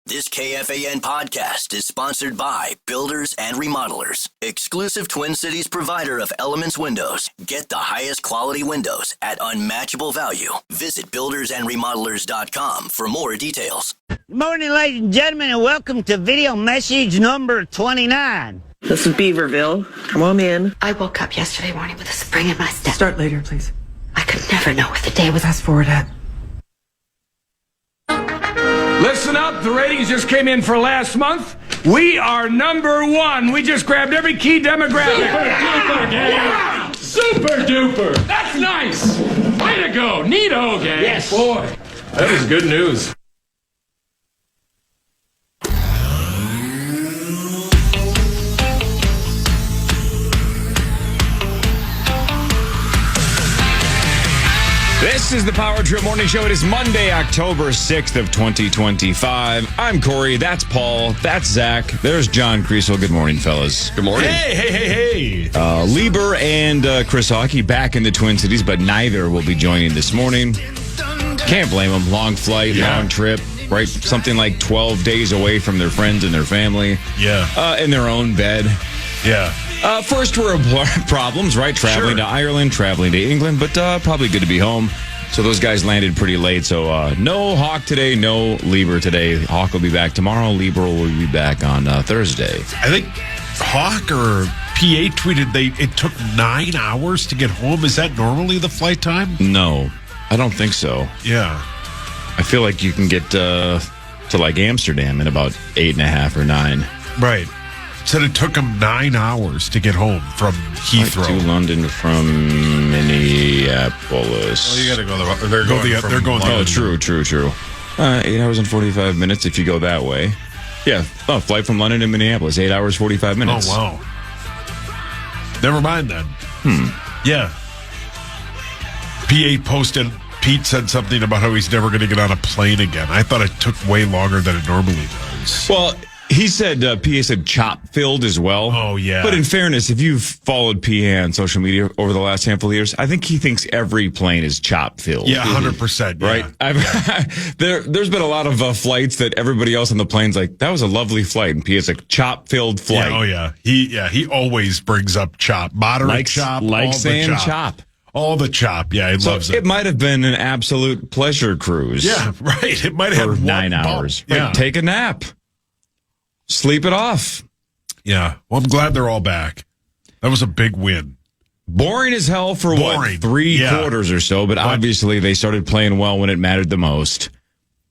This KFAN podcast is sponsored by Builders and Remodelers, exclusive Twin Cities provider of Elements Windows. Get the highest quality windows at unmatchable value. Visit buildersandremodelers.com for more details. Good morning, ladies and gentlemen, and welcome to video message number 29. This is Beaverville. Come on in. I woke up yesterday morning with a spring in my step. Start later, please. I could never know what the day was. Fast forward at. Listen up, the ratings just came in for last month. We are number one. We just grabbed every key demographic. Super duper, gang. Super duper. That's nice. Way to go. Neato, gang. Yes. Boy, that is good news. This is the Power Trip Morning Show. It is Monday, October 6th of 2025. I'm Corey. That's Paul. That's Zach. There's John Kriesel. Good morning, fellas. Good morning. Hey. Lieber and Chris Hockey back in the Twin Cities, but neither will be joining this morning. Can't blame them. Long flight, long trip, right? Something like 12 days away from their friends and their family. Yeah. In their own bed. Yeah. First world problems, right? Traveling to Ireland, traveling to England, but probably good to be home. So those guys landed pretty late. So no Hawk today, no Lieber today. Hawk will be back tomorrow. Lieber will be back on Thursday. I think Hawk or PA tweeted it took 9 hours to get home. Is that normally the flight time? No, I don't think so. Yeah. I feel like you can get to like Amsterdam in about 8.5 or 9. Right. Said it took him 9 hours to get home from Heathrow. Like to London from Minneapolis. Well, you got to go. They're going. Oh, true. 8 hours and 45 minutes if you go that way. Yeah. Oh, flight from London to Minneapolis, 8 hours 45 minutes. Oh, wow. Never mind then. Yeah. Pete said something about how he's never going to get on a plane again. I thought it took way longer than it normally does. Well, he said, PA said chop-filled as well. Oh, yeah. But in fairness, if you've followed PA on social media over the last handful of years, I think he thinks every plane is chop-filled. Yeah, 100%. Right? There's been a lot of flights that everybody else on the plane's like, that was a lovely flight. And PA's like, chop-filled flight. Yeah, he always brings up chop. Moderate chop. Like saying chop. All the chop. Yeah, he loves it. It might have been an absolute pleasure cruise. Yeah, right. It might have for 9 hours. Bump. Yeah. Right, take a nap. Sleep it off. Yeah. Well, I'm glad they're all back. That was a big win. Boring as hell for what? 3 quarters or so, but obviously they started playing well when it mattered the most.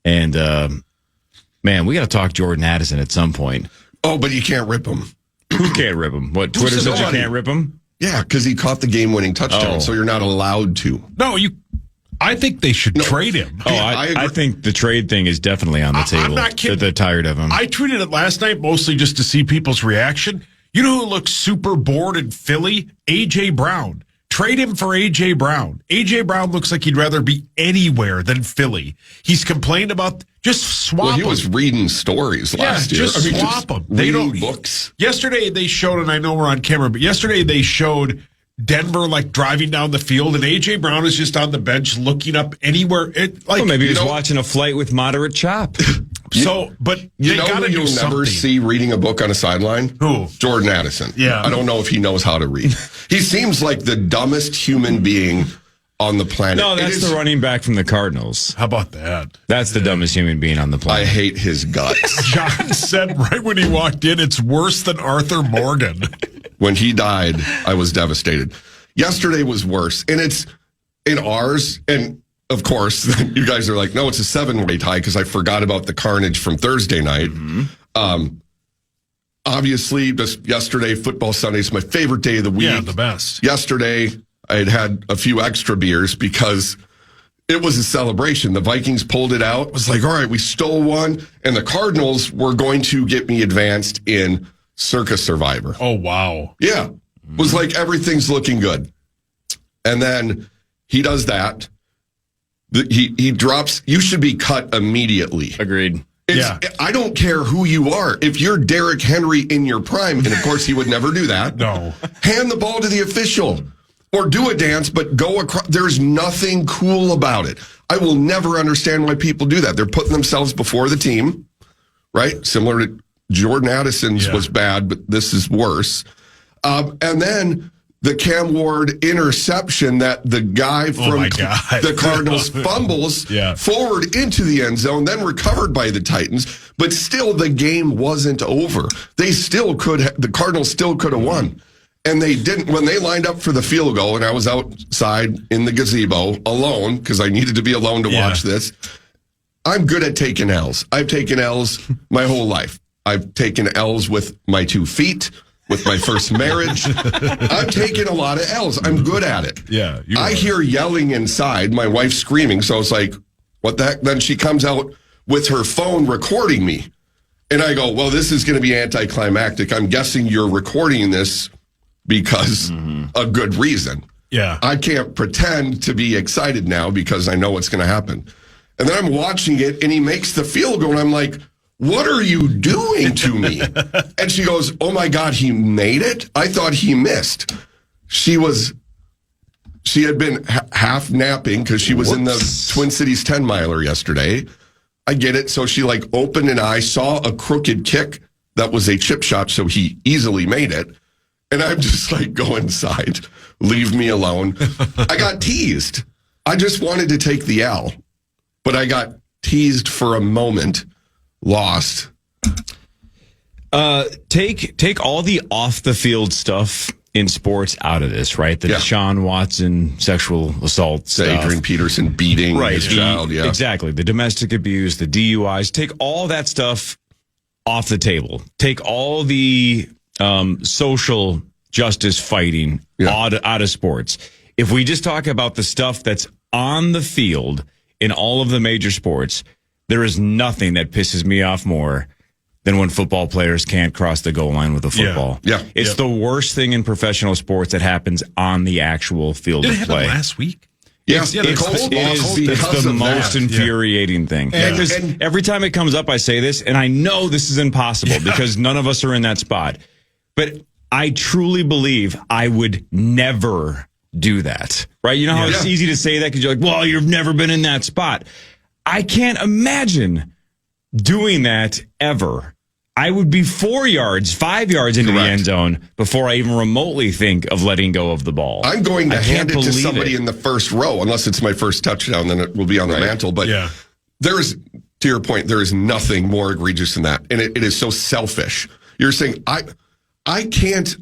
And, man, we got to talk Jordan Addison at some point. Oh, but you can't rip him. Who can't rip him? What, Twitter says you can't rip him? Yeah, because he caught the game-winning touchdown, so you're not allowed to. No, I think they should trade him. Oh, I think the trade thing is definitely on the table. I'm not kidding. They're tired of him. I tweeted it last night mostly just to see people's reaction. You know who looks super bored in Philly? A.J. Brown. Trade him for A.J. Brown. A.J. Brown looks like he'd rather be anywhere than Philly. He's complained about just swap him. Well, he was reading stories last year. Just swap him. They don't books. Yesterday they showed, and I know we're on camera, but yesterday they showed Denver like driving down the field, and A.J. Brown is just on the bench looking up anywhere. Maybe he's watching a flight with moderate chop. But you know who you'll never see reading a book on a sideline? Who? Jordan Addison. Yeah. I don't know if he knows how to read. He seems like the dumbest human being on the planet. No, that's the running back from the Cardinals. How about that? That's the dumbest human being on the planet. I hate his guts. John said right when he walked in, it's worse than Arthur Morgan. When he died, I was devastated. Yesterday was worse. And it's in ours. And of course, you guys are like, no, it's a 7-way tie because I forgot about the carnage from Thursday night. Mm-hmm. Obviously, just yesterday, Football Sunday is my favorite day of the week. Yeah, the best. Yesterday, I had a few extra beers because it was a celebration. The Vikings pulled it out. It was like, all right, we stole one. And the Cardinals were going to get me advanced in Circus Survivor. Oh, wow. Yeah. It was like everything's looking good. And then he does that. He drops, you should be cut immediately. Agreed. I don't care who you are. If you're Derrick Henry in your prime, and of course he would never do that. No. Hand the ball to the official. Or do a dance, but go across. There's nothing cool about it. I will never understand why people do that. They're putting themselves before the team. right? Similar to Jordan Addison's was bad, but this is worse. And then the Cam Ward interception that the guy from the Cardinals fumbles forward into the end zone, then recovered by the Titans. But still, the game wasn't over. The Cardinals still could have won. And they didn't. When they lined up for the field goal, and I was outside in the gazebo alone because I needed to be alone to watch this, I'm good at taking L's. I've taken L's my whole life. I've taken L's with my 2 feet. With my first marriage, I'm taking a lot of L's. I'm good at it. Yeah. I hear yelling inside, my wife screaming. So it's like, what the heck? Then she comes out with her phone recording me. And I go, well, this is going to be anticlimactic. I'm guessing you're recording this because a good reason. Yeah. I can't pretend to be excited now because I know what's going to happen. And then I'm watching it and he makes the field goal and I'm like, what are you doing to me? And she goes, oh my God, he made it? I thought he missed. She had been half napping because she was in the Twin Cities 10 miler yesterday. I get it. So she opened an eye, saw a crooked kick that was a chip shot. So he easily made it. And I'm just go inside, leave me alone. I got teased. I just wanted to take the L, but I got teased for a moment. Lost. Take all the off the field stuff in sports out of this, right? The Deshaun Watson sexual assault stuff. Adrian Peterson beating his child. Yeah, exactly. The domestic abuse, the DUIs. Take all that stuff off the table. Take all the social justice fighting out of sports. If we just talk about the stuff that's on the field in all of the major sports, there is nothing that pisses me off more than when football players can't cross the goal line with a football. Yeah. It's the worst thing in professional sports that happens on the actual field of play. Last week? Yeah, It's the most infuriating thing. Because every time it comes up, I say this, and I know this is impossible because none of us are in that spot. But I truly believe I would never do that. Right? You know how it's easy to say that because you're like, well, you've never been in that spot. I can't imagine doing that ever. I would be 4 yards, 5 yards into the end zone before I even remotely think of letting go of the ball. I'm going to hand it to somebody in the first row, unless it's my first touchdown, then it will be on the mantle. But there's, to your point, there is nothing more egregious than that. And it is so selfish. You're saying, I'm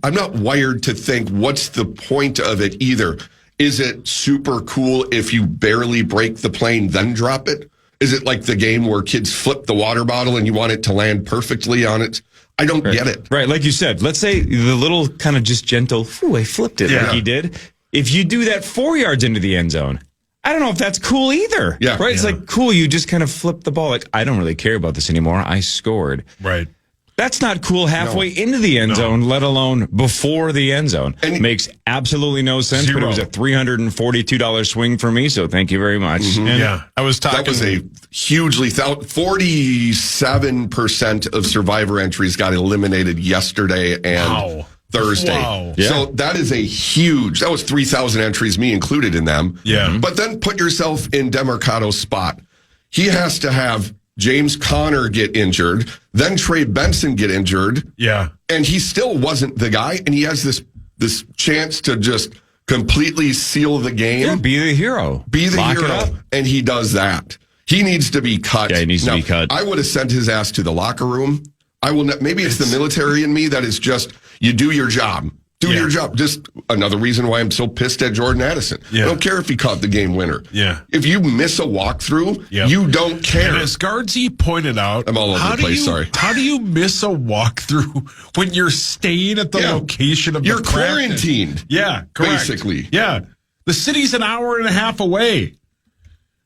not wired to think, what's the point of it either? Is it super cool if you barely break the plane, then drop it? Is it like the game where kids flip the water bottle and you want it to land perfectly on it? I don't get it. Right, like you said, let's say the little kind of just gentle, I flipped it like he did. If you do that 4 yards into the end zone, I don't know if that's cool either. Yeah. Right? It's like, cool, you just kind of flipped the ball. Like, I don't really care about this anymore. I scored. Right. That's not cool halfway into the end zone, let alone before the end zone. And makes absolutely no sense, but it was a $342 swing for me, so thank you very much. And I was talking. That was a hugely, 47% of survivor entries got eliminated yesterday and Thursday. Wow. So that is that was 3,000 entries, me included in them. Yeah. But then put yourself in Demercado's spot. He has to have James Conner get injured, then Trey Benson get injured. Yeah. And he still wasn't the guy, and he has this chance to just completely seal the game. Yeah, be the hero. Lock it up. And he does that. He needs to be cut. Yeah, he needs to be cut. I would have sent his ass to the locker room. Maybe it's the military in me that is just, you do your job. Do your job. Just another reason why I'm so pissed at Jordan Addison. I don't care if he caught the game winner. Yeah. If you miss a walkthrough, you don't care. And as Guardsy pointed out, I'm all over the place, sorry. How do you miss a walkthrough when you're staying at the location of the practice? You're quarantined. Yeah, correct. Basically. Yeah. The city's an hour and a half away.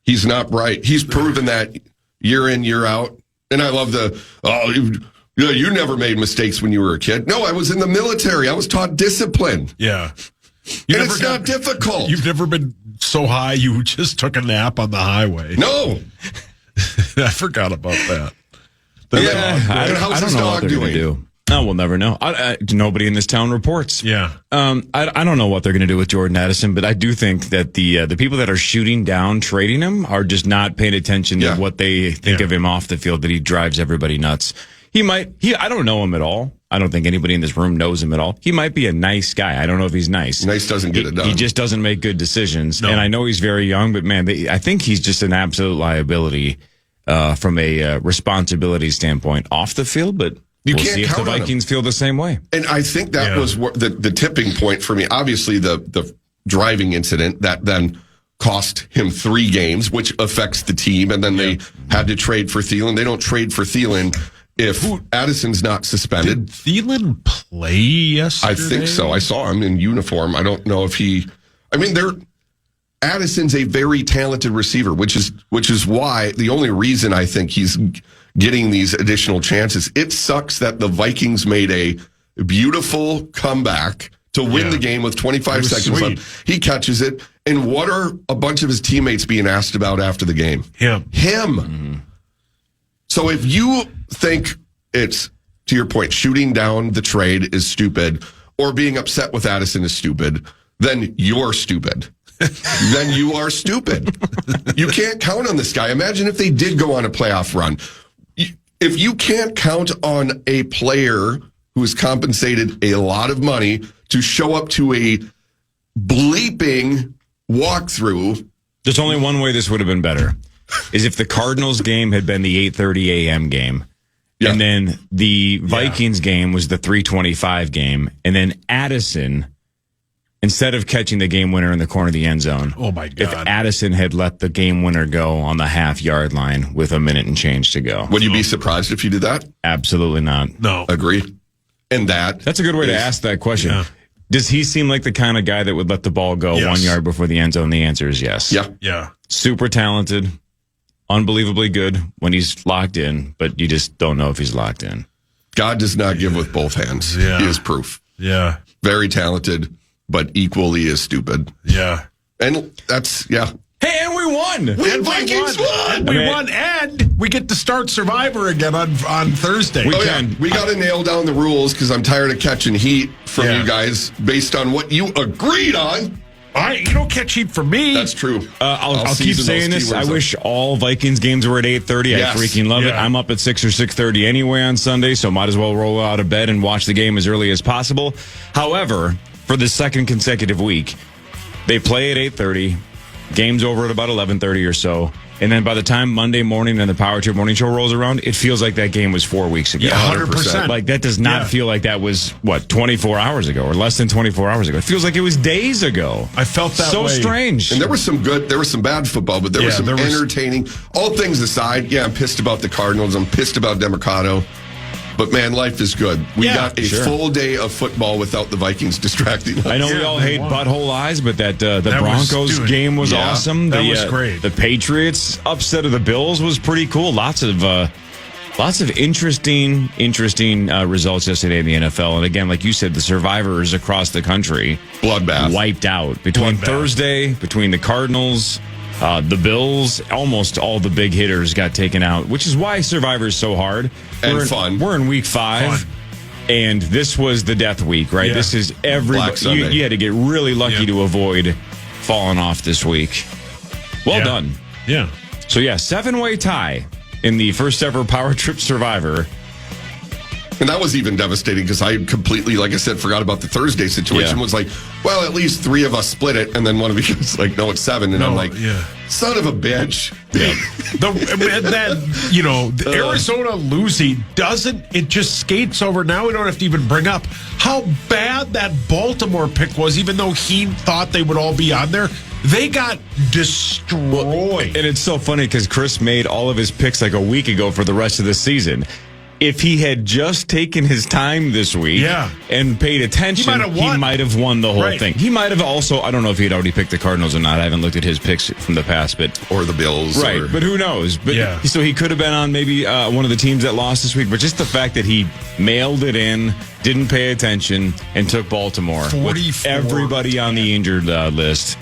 He's not right. He's proven that year in, year out. And I love you never made mistakes when you were a kid. No, I was in the military. I was taught discipline. Yeah. And it's not difficult. You've never been so high you just took a nap on the highway. No. I forgot about that. I don't know what they're going to do. Oh, we'll never know. Nobody in this town reports. Yeah. I don't know what they're going to do with Jordan Addison, but I do think that the people that are shooting down trading him are just not paying attention to what they think of him off the field, that he drives everybody nuts. I don't know him at all. I don't think anybody in this room knows him at all. He might be a nice guy. I don't know if he's nice. Nice doesn't get it done. He just doesn't make good decisions. No. And I know he's very young, but man, I think he's just an absolute liability from a responsibility standpoint off the field, but we'll see if the Vikings feel the same way. And I think that was the tipping point for me. Obviously, the driving incident that then cost him 3 games, which affects the team. And then they had to trade for Thielen. They don't trade for Thielen if Addison's not suspended. Did Thielen play yesterday? I think so. I saw him in uniform. I don't know if he... I mean, Addison's a very talented receiver, which is why the only reason I think he's getting these additional chances. It sucks that the Vikings made a beautiful comeback to win the game with 25 seconds left. He catches it. And what are a bunch of his teammates being asked about after the game? Him. Mm-hmm. So if you think it's, to your point, shooting down the trade is stupid, or being upset with Addison is stupid, then you're stupid. Then you are stupid. You can't count on this guy. Imagine if they did go on a playoff run. If you can't count on a player who is compensated a lot of money to show up to a bleeping walkthrough. There's only one way this would have been better, is if the Cardinals game had been the 8:30 a.m. game. Yeah. And then the Vikings game was the 3:25 game. And then Addison, instead of catching the game winner in the corner of the end zone, oh my God, if Addison had let the game winner go on the half-yard line with a minute and change to go. Would you be surprised if you did that? Absolutely not. No. Agree. And that's a good way to ask that question. Yeah. Does he seem like the kind of guy that would let the ball go 1 yard before the end zone? The answer is yes. Yeah. Yeah. Super talented, unbelievably good when he's locked in, but you just don't know if he's locked in. God does not give with both hands. Yeah. He is proof. Yeah. Very talented, but equally as stupid. Yeah. And that's, Hey, and we won. The Vikings won. We won, and we get to start Survivor again on Thursday. We got to nail down the rules because I'm tired of catching heat from you guys based on what you agreed on. You don't catch heat from me. That's true. I'll keep saying this. I wish all Vikings games were at 8:30. Yes. I freaking love it. I'm up at 6 or 6:30 anyway on Sunday, so might as well roll out of bed and watch the game as early as possible. However, for the second consecutive week, they play at 8:30. Game's over at about 11:30 or so. And then by the time Monday morning and the Power Trip Morning Show rolls around, it feels like that game was 4 weeks ago. Yeah, 100%. Like, that does not feel like that was, 24 hours ago or less than 24 hours ago. It feels like it was days ago. I felt that way. So strange. And there was some good, there was some bad football, but there was some entertaining. All things aside, I'm pissed about the Cardinals. I'm pissed about Democrado. But, man, life is good. We got a full day of football without the Vikings distracting us. I know we all hate butthole eyes, but that Broncos game was awesome. That was great. The Patriots upset of the Bills was pretty cool. Lots of interesting results yesterday in the NFL. And again, like you said, the survivors across the country bloodbath wiped out between Thursday, between the Cardinals. The Bills, almost all the big hitters got taken out, which is why Survivor's so hard. Fun. We're in week 5, and this was the death week, right? Yeah. This is everybody. You had to get really lucky to avoid falling off this week. Well done. Yeah. So, 7-way tie in the first ever Power Trip Survivor. And that was even devastating because I completely, like I said, forgot about the Thursday situation. Was like, well, at least 3 of us split it. And then one of you was like, no, it's 7. And I'm like, son of a bitch. Arizona losing it just skates over. Now we don't have to even bring up how bad that Baltimore pick was, even though he thought they would all be on there. They got destroyed. And it's so funny because Chris made all of his picks like a week ago for the rest of the season. If he had just taken his time this week and paid attention, he might have won the whole thing. He might have also, I don't know if he had already picked the Cardinals or not. I haven't looked at his picks from the past, or the Bills. Right, but who knows? But so he could have been on maybe one of the teams that lost this week, but just the fact that he mailed it in, didn't pay attention, and took Baltimore with everybody on the injured list.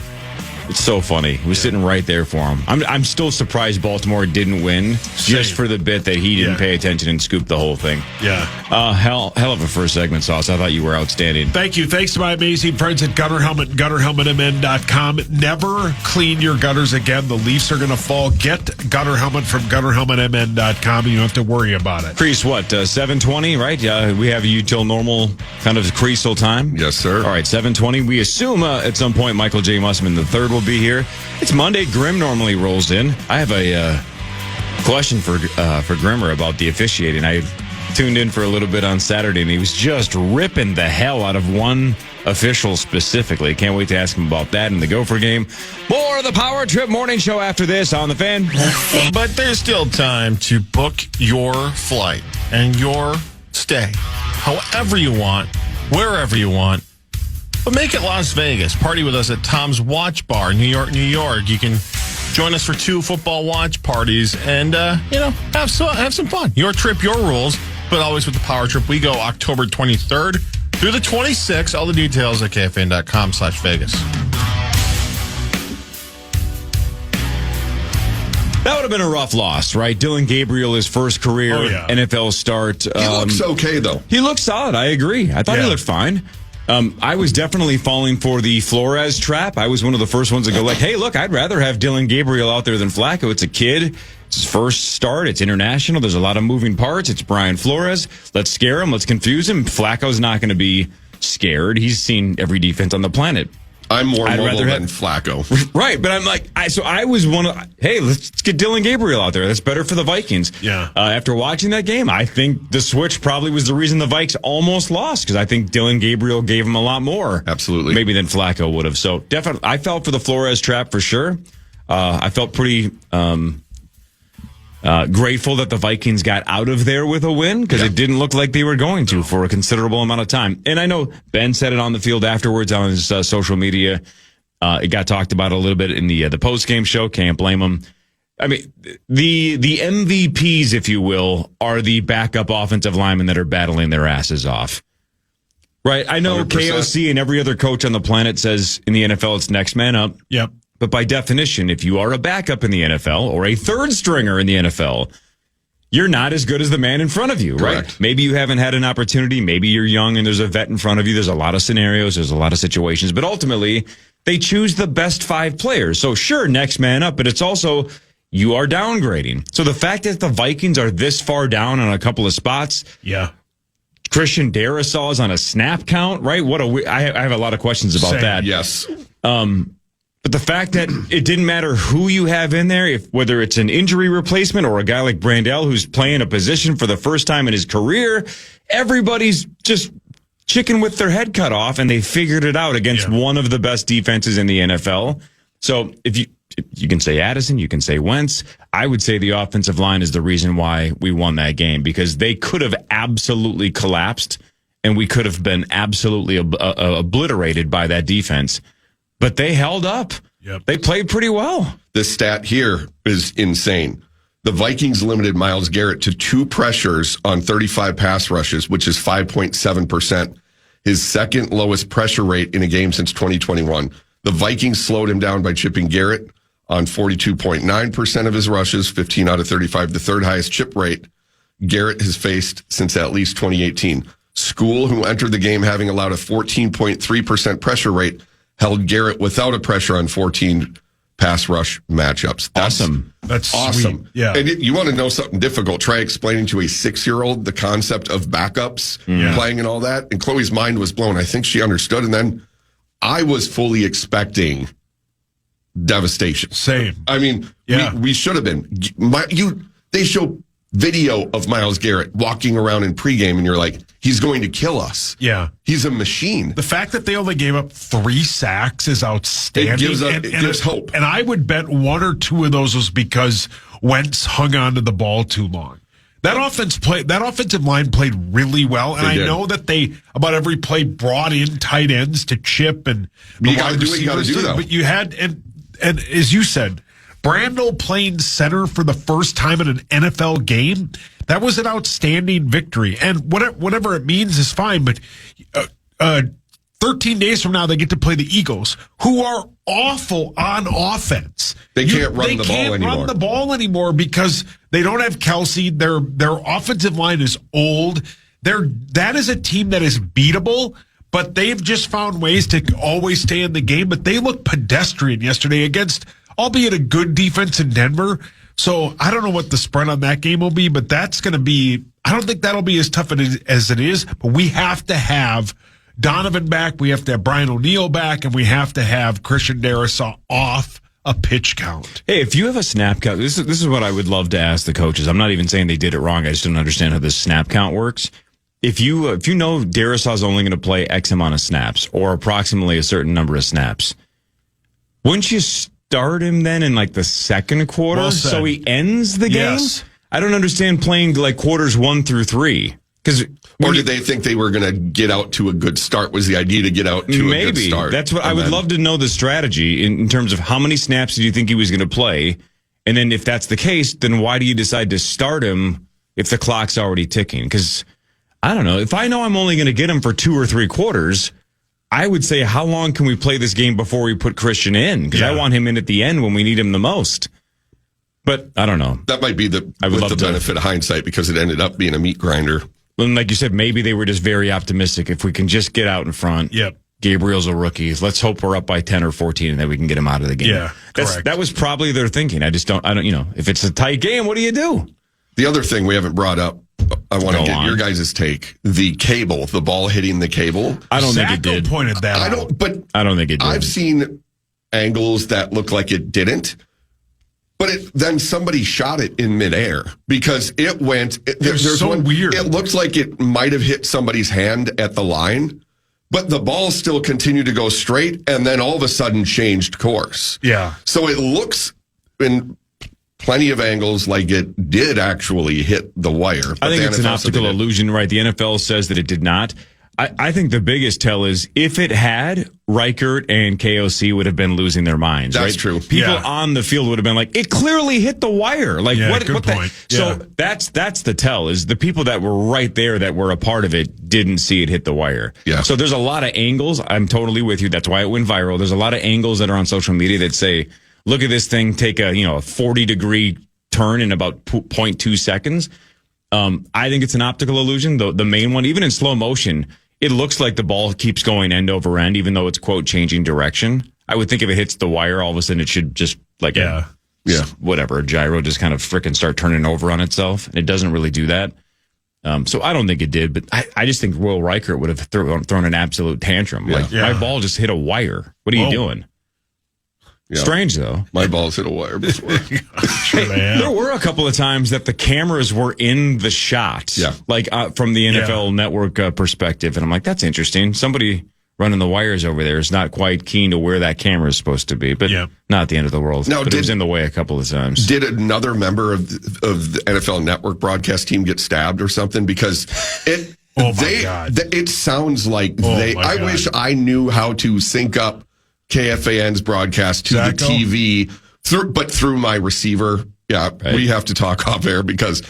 It's so funny. He was sitting right there for him. I'm still surprised Baltimore didn't win just for the bit that he didn't pay attention and scoop the whole thing. Yeah. Hell of a first segment, Sauce. I thought you were outstanding. Thank you. Thanks to my amazing friends at Gutter Helmet, GutterHelmetMN.com. Never clean your gutters again. The Leafs are going to fall. Get Gutter Helmet from GutterHelmetMN.com. You don't have to worry about it. Crease, what, 7:20, right? We have you till normal kind of Kriesel time. Yes, sir. All right, 7:20. We assume at some point Michael J. Mussman III will be here. It's Monday. Grimm normally rolls in. I have a question for Grimmer about the officiating. I tuned in for a little bit on Saturday, and he was just ripping the hell out of one official specifically. Can't wait to ask him about that in the Gopher game. More of the Power Trip Morning Show after this on The Fan. But there's still time to book your flight and your stay however you want, wherever you want. But make it Las Vegas. Party with us at Tom's Watch Bar, New York, New York. You can join us for 2 football watch parties and, have some fun. Your trip, your rules, but always with the Power Trip. We go October 23rd through the 26th. All the details at KFAN.com/Vegas. That would have been a rough loss, right? Dylan Gabriel, his first career NFL start. He looks okay, though. He looks solid. I agree. I thought he looked fine. I was definitely falling for the Flores trap. I was one of the first ones to go like, hey, look, I'd rather have Dylan Gabriel out there than Flacco. It's a kid. It's his first start. It's international. There's a lot of moving parts. It's Brian Flores. Let's scare him. Let's confuse him. Flacco's not going to be scared. He's seen every defense on the planet. I'm more mobile than Flacco. Right, but I'm like, I was one of, hey, let's get Dylan Gabriel out there. That's better for the Vikings. Yeah. After watching that game, I think the switch probably was the reason the Vikes almost lost, because I think Dylan Gabriel gave him a lot more. Absolutely. Maybe than Flacco would have. So definitely, I felt for the Flores trap for sure. I felt pretty grateful that the Vikings got out of there with a win, because it didn't look like they were going to for a considerable amount of time. And I know Ben said it on the field afterwards on his social media. It got talked about a little bit in the post-game show. Can't blame him. I mean, the MVPs, if you will, are the backup offensive linemen that are battling their asses off. Right? I know 100%. KOC and every other coach on the planet says in the NFL it's next man up. Yep. But by definition, if you are a backup in the NFL or a third stringer in the NFL, you're not as good as the man in front of you, Correct. right? Maybe you haven't had an opportunity. Maybe you're young and there's a vet in front of you. There's a lot of scenarios. There's a lot of situations. But ultimately, they choose the best 5 players. So sure, next man up, but it's also you are downgrading. So the fact that the Vikings are this far down on a couple of spots. Yeah. Christian Darrisaw is on a snap count, right? I have a lot of questions about that. Yes. But the fact that it didn't matter who you have in there, whether it's an injury replacement or a guy like Brandell who's playing a position for the first time in his career, everybody's just chicken with their head cut off, and they figured it out against one of the best defenses in the NFL. So if you can say Addison, you can say Wentz. I would say the offensive line is the reason why we won that game, because they could have absolutely collapsed, and we could have been absolutely obliterated by that defense. But they held up. Yep. They played pretty well. This stat here is insane. The Vikings limited Myles Garrett to 2 pressures on 35 pass rushes, which is 5.7%, his second lowest pressure rate in a game since 2021. The Vikings slowed him down by chipping Garrett on 42.9% of his rushes, 15 out of 35, the third highest chip rate Garrett has faced since at least 2018. School, who entered the game having allowed a 14.3% pressure rate, held Garrett without a pressure on 14 pass rush matchups. That's awesome. Sweet. Yeah. And you want to know something difficult? Try explaining to a 6-year-old the concept of backups, playing and all that. And Chloe's mind was blown. I think she understood. And then I was fully expecting devastation. Same. I mean, we should have been. They show video of Myles Garrett walking around in pregame, and you're like, he's going to kill us. Yeah. He's a machine. The fact that they only gave up 3 sacks is outstanding. It gives hope. And I would bet 1 or 2 of those was because Wentz hung on to the ball too long. That offensive line played really well, and I know that they about every play brought in tight ends to chip and you got to do what you got to do, though. But you had and as you said, Brandel playing center for the first time in an NFL game. That was an outstanding victory, and whatever it means is fine. But 13 days from now, they get to play the Eagles, who are awful on offense. They can't run the ball anymore because they don't have Kelsey. Their offensive line is old. That is a team that is beatable, but they've just found ways to always stay in the game. But they look pedestrian yesterday against, albeit a good defense in Denver. So I don't know what the spread on that game will be, but that's going to be, I don't think that'll be as tough as it is, but we have to have Donovan back, we have to have Brian O'Neill back, and we have to have Christian Darrisaw off a pitch count. Hey, if you have a snap count, this is what I would love to ask the coaches. I'm not even saying they did it wrong. I just don't understand how this snap count works. If you know Darrisaw's only going to play X amount of snaps or approximately a certain number of snaps, wouldn't you start him then in like the second quarter so he ends the game? Yes. I don't understand playing like quarters 1 through 3 Or did they think they were going to get out to a good start? Was the idea to get out to a good start? That's what I would love to know, the strategy in terms of how many snaps did you think he was going to play? And then if that's the case, then why do you decide to start him if the clock's already ticking? Because I don't know. If I know I'm only going to get him for 2 or 3 quarters, I would say, how long can we play this game before we put Christian in? Because I want him in at the end when we need him the most. But I don't know. That might be the benefit of hindsight, because it ended up being a meat grinder. And like you said, maybe they were just very optimistic. If we can just get out in front, Gabriel's a rookie. Let's hope we're up by 10 or 14 and then we can get him out of the game. Yeah, correct. That was probably their thinking. I don't, if it's a tight game, what do you do? The other thing we haven't brought up, I want to get your guys' take. The cable, the ball hitting the cable. I don't think it did. Pointed that I don't think it did. I've seen angles that look like it didn't. But then somebody shot it in midair because it went. There's so weird. It looks like it might have hit somebody's hand at the line, but the ball still continued to go straight and then all of a sudden changed course. Yeah. So it looks in plenty of angles like it did actually hit the wire. I think it's an optical illusion, right? The NFL says that it did not. I think the biggest tell is if it had, Reichert and KOC would have been losing their minds. That's right? true. People on the field would have been like, it clearly hit the wire. Like, what point. So that's the tell, is the people that were right there that were a part of it didn't see it hit the wire. Yeah. So there's a lot of angles. I'm totally with you. That's why it went viral. There's a lot of angles that are on social media that say, look at this thing take a 40-degree turn in about 0.2 seconds. I think it's an optical illusion. The main one, even in slow motion, it looks like the ball keeps going end over end, even though it's, quote, changing direction. I would think if it hits the wire, all of a sudden it should just a gyro just kind of frickin' start turning over on itself. And it doesn't really do that. So I don't think it did, but I just think Will Reichert would have thrown an absolute tantrum. Yeah. My ball just hit a wire. What are you doing? Yeah. Strange, though. My balls hit a wire before. There were a couple of times that the cameras were in the shot, from the NFL Network perspective. And I'm like, that's interesting. Somebody running the wires over there is not quite keen to where that camera is supposed to be, but not at the end of the world. No, but it was in the way a couple of times. Did another member of the NFL Network broadcast team get stabbed or something? Because it it sounds like I wish I knew how to sync up KFAN's broadcast to the TV through my receiver. Yeah, we have to talk off air because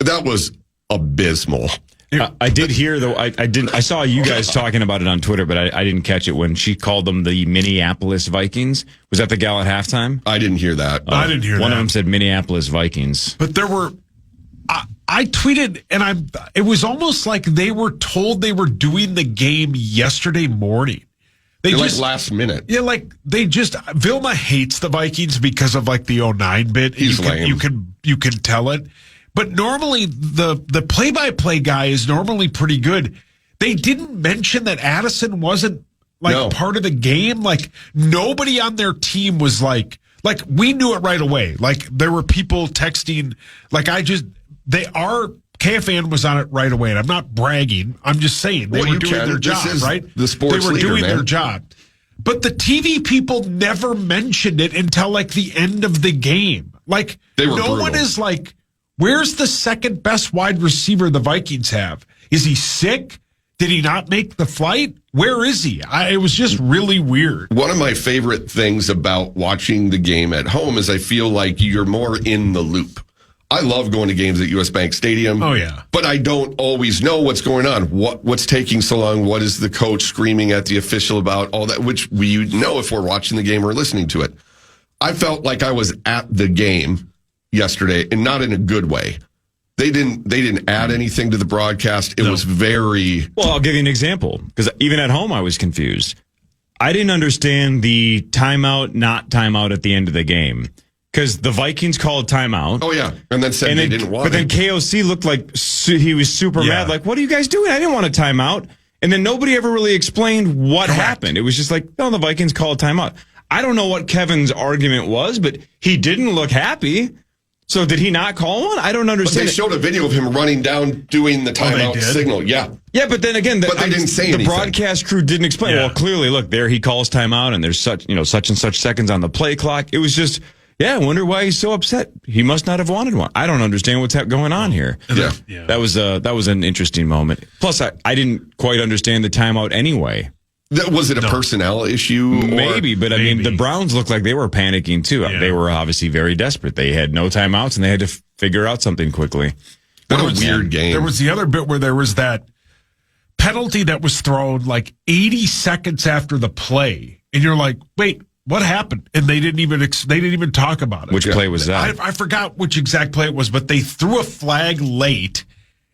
that was abysmal. I did hear, though, I saw you guys talking about it on Twitter, but I didn't catch it when she called them the Minneapolis Vikings. Was that the gal at halftime? I didn't hear that. I didn't hear that. One of them said Minneapolis Vikings. But there were, I tweeted, and it was almost like they were told they were doing the game yesterday morning. They just last minute. Yeah, Vilma hates the Vikings because of the 09 bit. He's lame. You can tell it. But normally the play-by-play guy is normally pretty good. They didn't mention that Addison wasn't part of the game. Nobody on their team was we knew it right away. There were people texting KFAN was on it right away, and I'm not bragging. I'm just saying they were doing their job, right? The sports they were doing their job. But the TV people never mentioned it until the end of the game. They were brutal. One is where's the second best wide receiver the Vikings have? Is he sick? Did he not make the flight? Where is he? It was just really weird. One of my favorite things about watching the game at home is I feel like you're more in the loop. I love going to games at US Bank Stadium. Oh, yeah. But I don't always know what's going on. What's taking so long? What is the coach screaming at the official about? All that, which we know if we're watching the game or listening to it. I felt like I was at the game yesterday, and not in a good way. They didn't add anything to the broadcast. It was very... Well, I'll give you an example, because even at home I was confused. I didn't understand the timeout, not timeout at the end of the game. Because the Vikings called timeout. Oh, yeah. And then said they didn't want it. But then KOC looked like he was super mad. Like, what are you guys doing? I didn't want a timeout. And then nobody ever really explained what happened. It was just like, no, the Vikings called timeout. I don't know what Kevin's argument was, but he didn't look happy. So did he not call one? I don't understand. But they showed a video of him running down doing the timeout signal. Yeah. Yeah, but then again, they didn't say anything. The broadcast crew didn't explain. Well, clearly, look, there he calls timeout, and there's such and such seconds on the play clock. It was just, I wonder why he's so upset. He must not have wanted one. I don't understand what's going on here. Yeah. That was an interesting moment. Plus, I didn't quite understand the timeout anyway. Was it a personnel issue? Maybe, but I mean, the Browns looked like they were panicking too. Yeah. They were obviously very desperate. They had no timeouts and they had to figure out something quickly. What a weird game. There was the other bit where there was that penalty that was thrown like 80 seconds after the play, and you're like, wait, what happened? And they didn't even talk about it. Which play was that? I forgot which exact play it was, but they threw a flag late,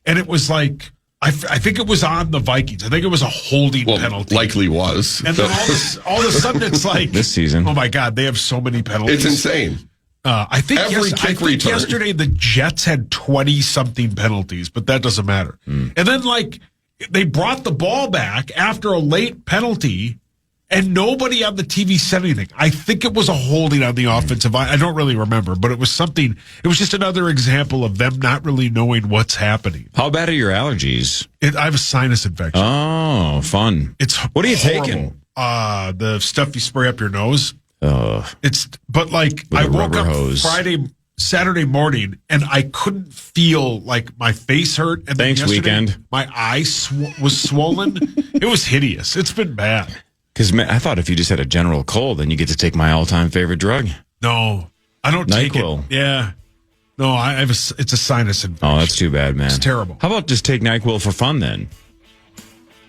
and it was like, I think it was on the Vikings. I think it was a holding penalty. Likely was. And then all of a sudden it's like, this season. Oh my God, they have so many penalties. It's insane. I think every kick return. Yesterday the Jets had 20-something penalties, but that doesn't matter. And then they brought the ball back after a late penalty, and nobody on the TV said anything. I think it was a holding on the offensive line. I don't really remember, but it was something. It was just another example of them not really knowing what's happening. How bad are your allergies? I have a sinus infection. Oh, fun. What are you taking? The stuff you spray up your nose. I woke up Saturday morning, and I couldn't feel like my face hurt. And Thanks, weekend. My eye was swollen. It was hideous. It's been bad. Because I thought if you just had a general cold, then you get to take my all-time favorite drug. No, I don't take it. Yeah. No, it's a sinus infection. Oh, that's too bad, man. It's terrible. How about just take NyQuil for fun, then?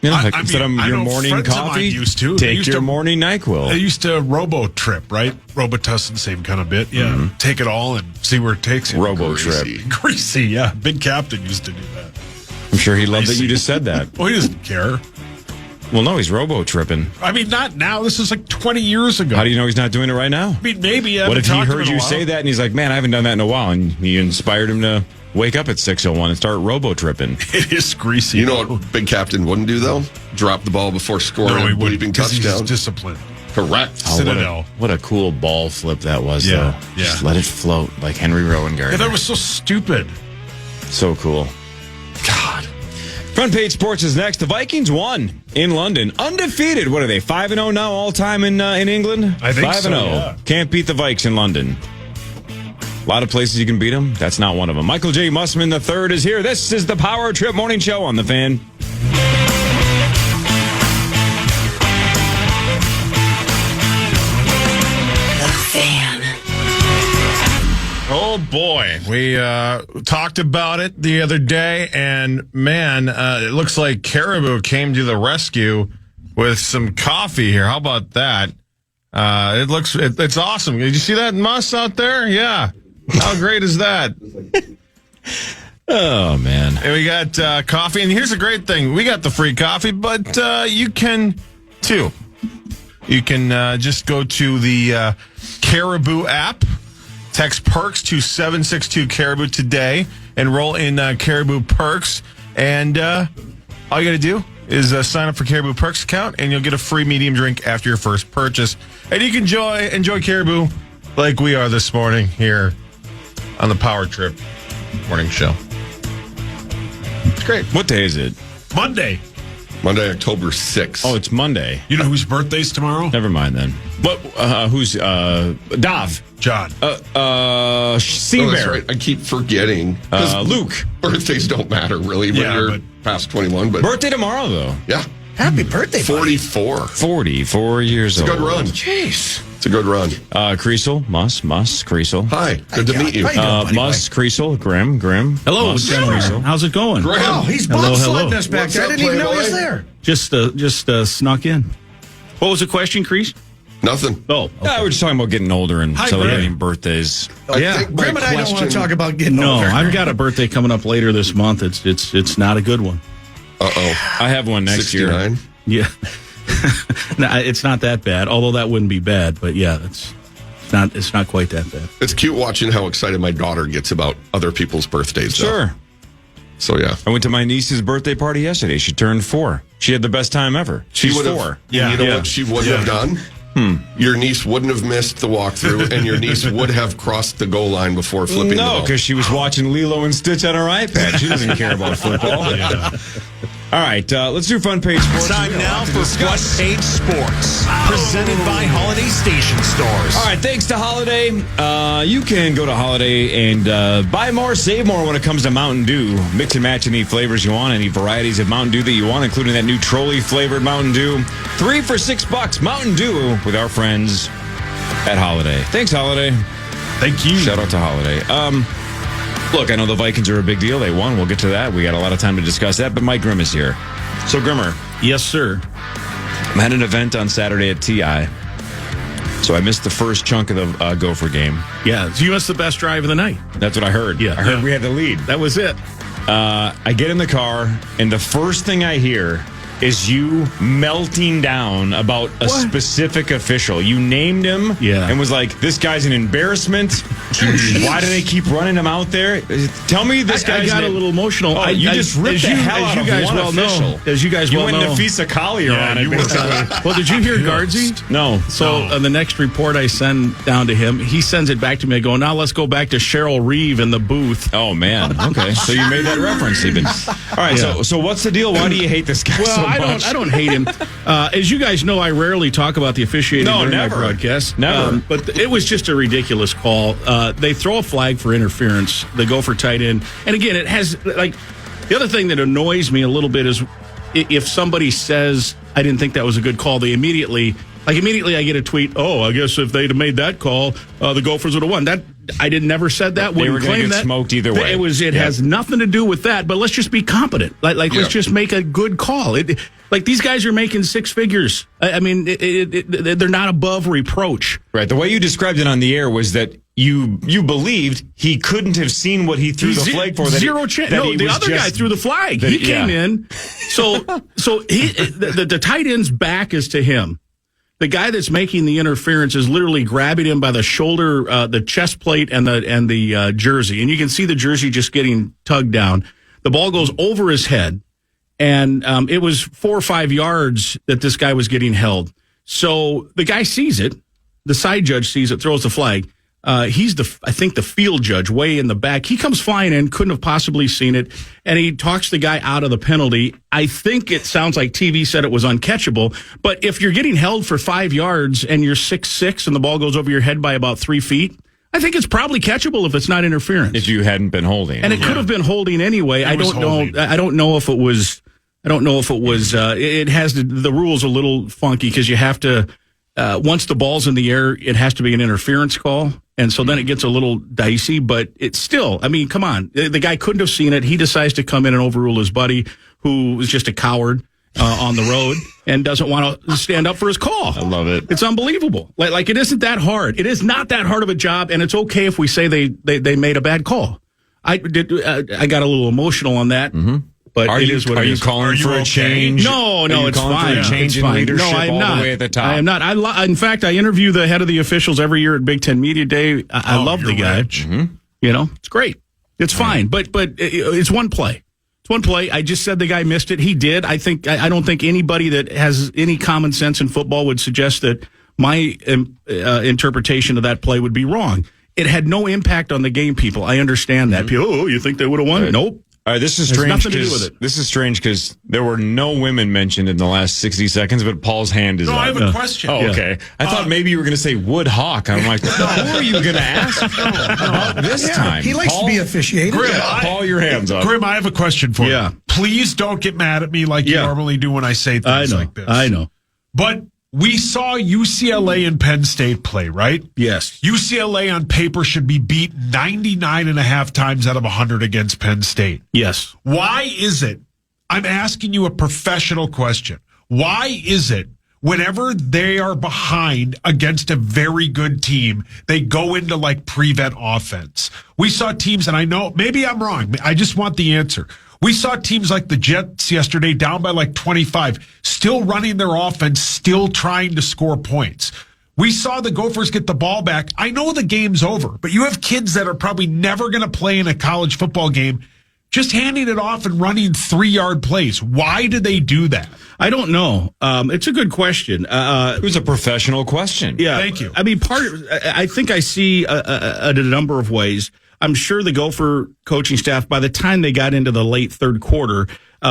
Instead of your morning coffee, take your morning NyQuil. I used to Robo-Trip, right? Robitussin, same kind of bit. Yeah. Take it all and see where it takes you. Robo-Trip. Greasy, yeah. Big Captain used to do that. I'm sure he loved that you just said that. Well, he doesn't care. Well, no, he's robo-tripping. I mean, not now. This is like 20 years ago. How do you know he's not doing it right now? I mean, maybe. What if he heard you say that and he's like, man, I haven't done that in a while, and he inspired him to wake up at 6:01 and start robo-tripping? It is greasy. You know what Big Captain wouldn't do, though? Drop the ball before scoring a bleeping touchdown. He's disciplined. Correct. Citadel. What a cool ball flip that was, though. Yeah. Just let it float like Henry Rowan Gardner. Yeah, that was so stupid. So cool. God. Front Page Sports is next. The Vikings won in London. Undefeated. What are they, 5-0 now all time in England? I think 5-0. so, yeah. Can't beat the Vikes in London. A lot of places you can beat them. That's not one of them. Michael J. Mussman III is here. This is the Power Trip Morning Show on The Fan. The Fan. Oh, boy. We talked about it the other day, and, man, it looks like Caribou came to the rescue with some coffee here. How about that? It's awesome. Did you see that muss out there? Yeah. How great is that? Oh, man. And we got coffee, and here's the great thing. We got the free coffee, but you can, too. You can just go to the Caribou app. Text perks to 762 Caribou today. Enroll in Caribou Perks. And all you got to do is sign up for Caribou Perks account, and you'll get a free medium drink after your first purchase. And you can enjoy Caribou like we are this morning here on the Power Trip Morning Show. It's great. What day is it? Monday, October 6th. Oh, it's Monday. You know whose birthday's tomorrow? Never mind then. But who's Dav? John. Seabear. That's right. I keep forgetting. Luke. Birthdays don't matter really when you're past 21. But birthday tomorrow, though. Yeah. Happy birthday, buddy. 44. 44 years old. Good run. Jeez. It's a good run. Kriesel, Kriesel. Hi, good to meet you. Kriesel, Grimm. Hello, gentlemen. How's it going? Graham. Oh, he's bobsledding us back there. I didn't even know he was Playboy? there. Just snuck in. What was the question, Kreese? Nothing. Oh, okay. Yeah, we're just talking about getting older and celebrating birthdays. I think my Grim and I don't want to question- talk about getting older. No, I've got a birthday coming up later this month. It's not a good one. Uh-oh. I have one next 69? year. Yeah. No, it's not that bad, although that wouldn't be bad. But yeah, it's not quite that bad. It's cute watching how excited my daughter gets about other people's birthdays. though. Sure. So, yeah. I went to my niece's birthday party yesterday. She turned 4. She had the best time ever. She's would've- 4. You know what she wouldn't have done? Your niece wouldn't have missed the walkthrough, and your niece would have crossed the goal line before flipping the No, ball. because she was watching Lilo and Stitch on her iPad. She doesn't care about football. All right, let's do Front Page Sports. Time now for Front Page Sports, presented by Holiday Station Stores. All right, thanks to Holiday. You can go to Holiday and buy more, save more when it comes to Mountain Dew. Mix and match any flavors you want, any varieties of Mountain Dew that you want, including that new trolley-flavored Mountain Dew. 3 for $6. Mountain Dew with our friends at Holiday. Thanks, Holiday. Thank you. Shout out to Holiday. Look, I know the Vikings are a big deal. They won. We'll get to that. We got a lot of time to discuss that, but Mike Grimm is here. So, Grimmer. Yes, sir. I had an event on Saturday at TI, so I missed the first chunk of the Gopher game. Yeah, so you missed the best drive of the night. That's what I heard. Yeah. I heard we had the lead. That was it. I get in the car, and the first thing I hear is you melting down about a specific official. You named him and was like, this guy's an embarrassment. Why do they keep running him out there? Tell me this guy's I got a little emotional. Oh, you just ripped the hell out of one official. As you guys well know. You went Nafisa Collier on it. Well, did you hear Guardsy? No. So on the next report I send down to him, he sends it back to me. I go, now let's go back to Cheryl Reeve in the booth. Oh, man. Okay. So you made that reference even. All right. So what's the deal? Why do you hate this guy so much? I don't hate him. As you guys know, I rarely talk about the officiating during my broadcast. Never. But it was just a ridiculous call. They throw a flag for interference. They go for tight end. And again, it has, like, the other thing that annoys me a little bit is if somebody says, I didn't think that was a good call, they immediately I get a tweet, oh, I guess if they'd have made that call, the Gophers would have won. That I never said that. They were going to get smoked either way. It has nothing to do with that, but let's just be competent. Let's just make a good call. Like these guys are making 6 figures. I mean, they're not above reproach. Right. The way you described it on the air was that you believed he couldn't have seen what he threw the flag for. Zero chance. No, the other guy threw the flag. He came in. So the tight end's back is to him. The guy that's making the interference is literally grabbing him by the shoulder, the chest plate, and the jersey, and you can see the jersey just getting tugged down. The ball goes over his head, and it was 4 or 5 yards that this guy was getting held. So the guy sees it. The side judge sees it, throws the flag. He's I think the field judge way in the back. He comes flying in, couldn't have possibly seen it, and he talks the guy out of the penalty. I think it sounds like TV said it was uncatchable, but if you're getting held for 5 yards and you're 6'6" and the ball goes over your head by about 3 feet, I think it's probably catchable if it's not interference. If you hadn't been holding. And it could have been holding anyway. I don't know if it was. It has the rules a little funky because you have to. Once the ball's in the air, it has to be an interference call. And so then it gets a little dicey, but it's still, I mean, come on. The guy couldn't have seen it. He decides to come in and overrule his buddy, who was just a coward on the road and doesn't want to stand up for his call. I love it. It's unbelievable. Like it isn't that hard. It is not that hard of a job, and it's okay if we say they made a bad call. I got a little emotional on that. Mm-hmm. But are it is what it is. Are you calling for a change? No, it's fine. For a change in leadership all the way at the top? I am not. In fact, I interview the head of the officials every year at Big Ten Media Day. I love the guy. Mm-hmm. You know, it's great. It's fine. But it's one play. It's one play. I just said the guy missed it. He did. I don't think anybody that has any common sense in football would suggest that my interpretation of that play would be wrong. It had no impact on the game, people. I understand that. People, you think they would have won? Right. Nope. All right, this is strange because there were no women mentioned in the last 60 seconds, but Paul's hand is up. I have a question. Oh, okay. I thought maybe you were going to say Wood Hawk. I'm like, who are you going to ask about this time? He likes to be officiated. Grim, Paul, your hands up. Grim, I have a question for you. Yeah. Please don't get mad at me like you normally do when I say things like this. I know. But we saw UCLA and Penn State play, right? Yes. UCLA on paper should be beat 99.5 times out of 100 against Penn State. Yes. Why is it? I'm asking you a professional question. Why is it whenever they are behind against a very good team, they go into like prevent offense? We saw teams, and I know maybe I'm wrong. I just want the answer. We saw teams like the Jets yesterday down by like 25, still running their offense, still trying to score points. We saw the Gophers get the ball back. I know the game's over, but you have kids that are probably never going to play in a college football game just handing it off and running 3-yard plays. Why do they do that? I don't know. It's a good question. It was a professional question. Yeah. Thank you. I mean, I think I see a number of ways. I'm sure the Gopher coaching staff, by the time they got into the late third quarter,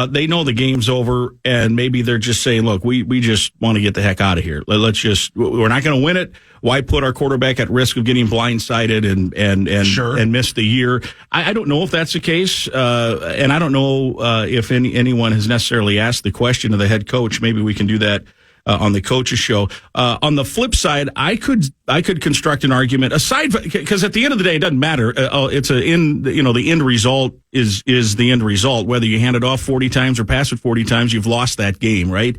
they know the game's over, and maybe they're just saying, look, we just want to get the heck out of here. We're not going to win it. Why put our quarterback at risk of getting blindsided and miss the year? I don't know if that's the case, and I don't know if anyone has necessarily asked the question of the head coach. Maybe we can do that on the coaches show. On the flip side, I could construct an argument aside because at the end of the day, it doesn't matter. It's the end result is the end result. Whether you hand it off 40 times or pass it 40 times, you've lost that game, right?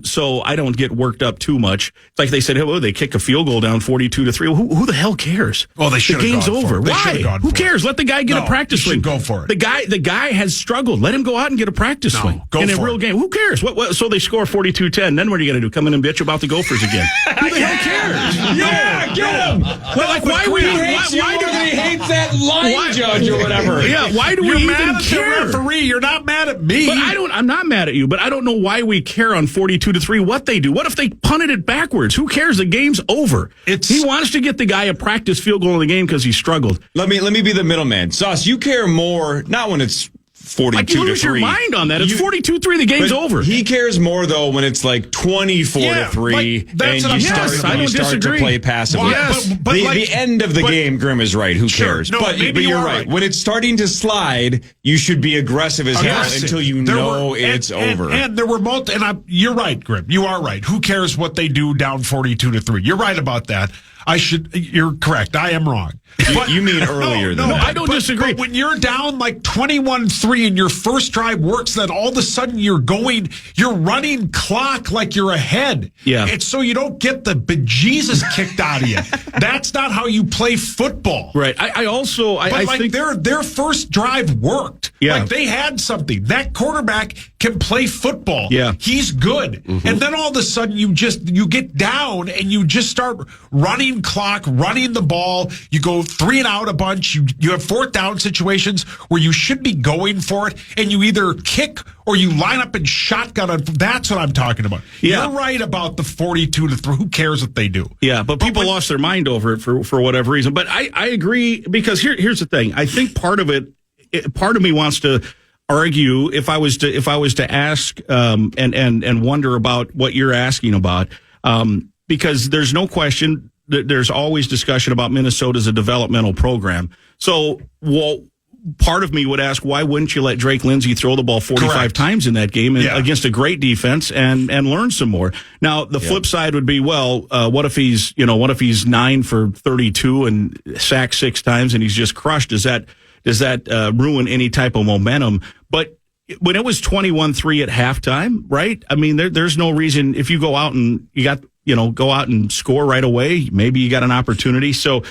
So I don't get worked up too much. It's like they said, oh, they kick a field goal down 42-3. Well, who the hell cares? Well, they should have The game's gone over. For it. They Why? Who cares? Let the guy get a practice swing. Go for it. The guy has struggled. Let him go out and get a practice swing in a real game. Who cares? So they score 42-10. Then what are you going to do? Come in and bitch about the Gophers again? Who the hell cares? Yeah, get him. Well, like why do he hates that line judge or whatever? Yeah, why do You're we mad even at care? the referee. You're not mad at me. But I'm not mad at you, but I don't know why we care on 42-3 what they do. What if they punted it backwards? Who cares? The game's over. He wants to get the guy a practice field goal in the game because he struggled. Let me be the middleman. Sauce, you care more, not when it's 42-3. Like you lose your mind on that. It's 42-3. The game's over. He cares more though when it's like 24-3 and you start to play passively. The end of the game, Grimm is right. Who cares? No, but you're right. When it's starting to slide, you should be aggressive as hell until you know it's over. And there were you're right, Grimm. You are right. Who cares what they do down 42-3? You're right about that. You're correct. I am wrong. But, you mean earlier than that. I don't disagree. But when you're down like 21-3 and your first drive works, then all of a sudden you're running clock like you're ahead. Yeah. It's so you don't get the bejesus kicked out of you. That's not how you play football. Right. I think their first drive worked. Yeah. Like they had something. That quarterback can play football. Yeah. He's good. Mm-hmm. And then all of a sudden you get down and you just start running clock, running the ball. You go 3 and out a bunch. You have 4th down situations where you should be going for it, and you either kick or you line up and shotgun. That's what I'm talking about. Yeah. You're right about the 42-3. Who cares what they do? Yeah, but people lost their mind over it for whatever reason. But I agree because here's the thing. I think part of me wants to argue if I was to ask and wonder about what you're asking about because there's no question. There's always discussion about Minnesota as a developmental program. So, part of me would ask, why wouldn't you let Drake Lindsey throw the ball 45 times in that game against a great defense and learn some more? Now, the flip side would be, what if he's 9 for 32 and sacked 6 times and he's just crushed? Does that ruin any type of momentum? But when it was 21-3 at halftime, right? I mean, there's no reason if you go out and go out and score right away. Maybe you got an opportunity. So,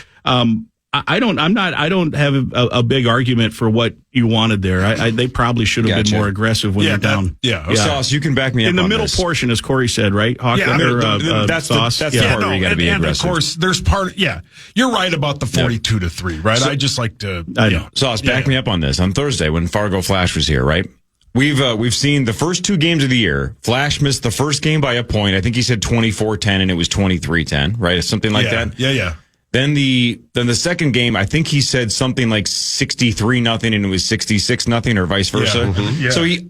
I don't have a big argument for what you wanted there. They probably should have been more aggressive when they're down. Sauce, you can back me up in the on middle this. portion, as Corey said, right? That's Sauce. the part where you got to be aggressive. And of course, there's part. Yeah, you're right about the 42-3, right? I just like to. I know. Sauce, back me up on this. On Thursday, when Fargo Flash was here, right? We've seen the first 2 games of the year. Flash missed the first game by a point. I think he said 24-10, and it was 23-10, right? Something like that. Yeah. Then the second game, I think he said something like 63-0, and it was 66-0, or vice versa. Yeah. Mm-hmm. Yeah. So he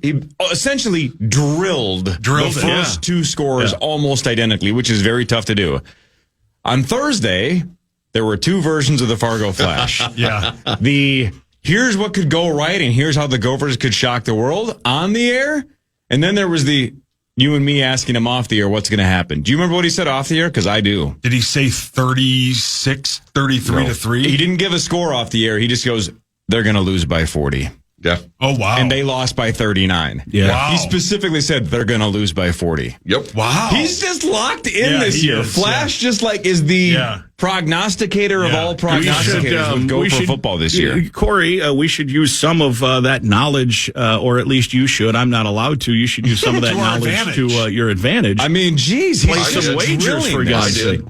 essentially drilled the first 2 scores almost identically, which is very tough to do. On Thursday, there were 2 versions of the Fargo Flash. Here's what could go right, and here's how the Gophers could shock the world on the air. And then there was you and me asking him off the air what's going to happen. Do you remember what he said off the air? Because I do. Did he say 36, 33 to 3? He didn't give a score off the air. He just goes, they're going to lose by 40. Yeah. Oh, wow. And they lost by 39. Yeah. Wow. He specifically said they're going to lose by 40. Yep. Wow. He's just locked in this he year. is, Flash just like is the prognosticator of Yeah. all prognosticators with Gopher football this year. Corey, we should use some of that knowledge, or at least you should. I'm not allowed to. You should use some of that To our knowledge advantage. to your advantage. I mean, geez, Play he's some just wagers drilling for this. God's sake.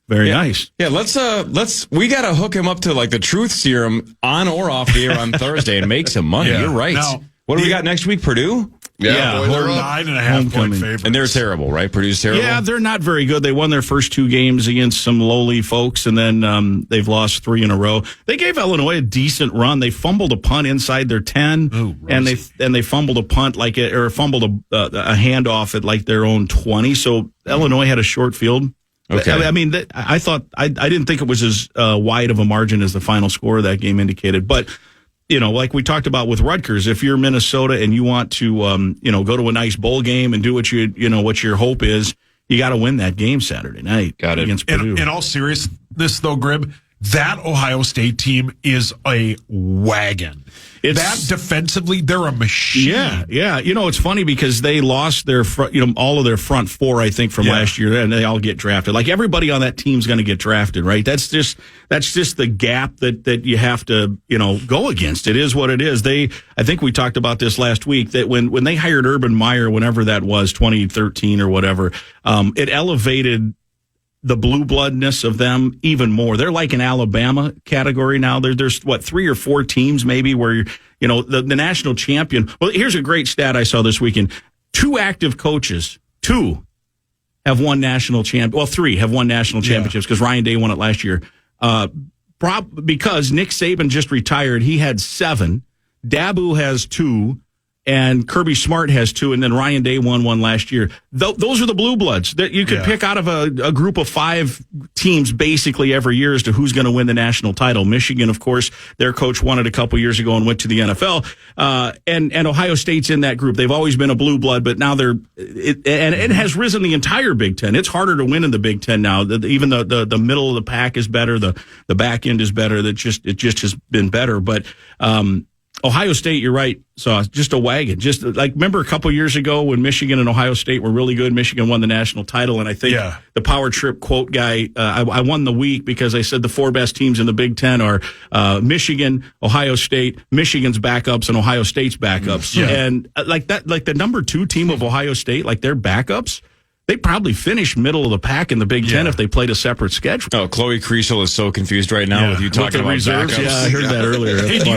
Very nice. Yeah, let's we got to hook him up to like the truth serum on or off the air on Thursday and make some money. Yeah. You're right. Now, what do we got next week? Purdue? Yeah, boy, They're they're up. 9.5 point favorites. And they're terrible, right? Purdue's terrible. Yeah, they're not very good. They won their first 2 games against some lowly folks, and then they've lost 3 in a row. They gave Illinois a decent run. They fumbled a punt inside their 10, and they fumbled a punt or fumbled a handoff at like their own 20. So Illinois had a short field. Okay. I mean, I thought I didn't think it was as wide of a margin as the final score of that game indicated, but. You know, like we talked about with Rutgers, if you're Minnesota and you want to, go to a nice bowl game and do what what your hope is, you got to win that game Saturday night against Purdue. In all seriousness, though, Grimm, that Ohio State team is a wagon. That defensively, they're a machine. Yeah. You know, it's funny because they lost their all of their front 4, I think, from last year, and they all get drafted. Like everybody on that team's going to get drafted, right? That's just the gap that you have to go against. It is what it is. I think we talked about this last week that when they hired Urban Meyer, whenever that was, 2013 or whatever, it elevated the blue bloodness of them even more. They're like an Alabama category now. There's 3 or 4 teams maybe where the national champion. Well, here's a great stat I saw this weekend. 2 active coaches, 2 have won national champ. Well, 3 have won national championships because Ryan Day won it last year. Because Nick Saban just retired, he had 7. Dabu has 2. And Kirby Smart has 2, and then Ryan Day won 1 last year. Those are the blue bloods that you could pick out of a group of 5 teams basically every year as to who's going to win the national title. Michigan, of course, their coach won it a couple years ago and went to the NFL. And Ohio State's in that group. They've always been a blue blood, but now it has risen the entire Big Ten. It's harder to win in the Big Ten now. Even the middle of the pack is better. The back end is better. It just has been better. But Ohio State, you're right, so just a wagon. Just like, remember a couple years ago when Michigan and Ohio State were really good? Michigan won the national title, and I think the Power Trip quote guy, I won the week because I said the 4 best teams in the Big Ten are Michigan, Ohio State, Michigan's backups, and Ohio State's backups. Yeah. And like the number 2 team of Ohio State, like their backups, they probably finish middle of the pack in the Big Ten if they played a separate schedule. Oh, Chloe Kriesel is so confused right now with you talking about reserves. backups. Yeah, I heard that earlier. Hey, do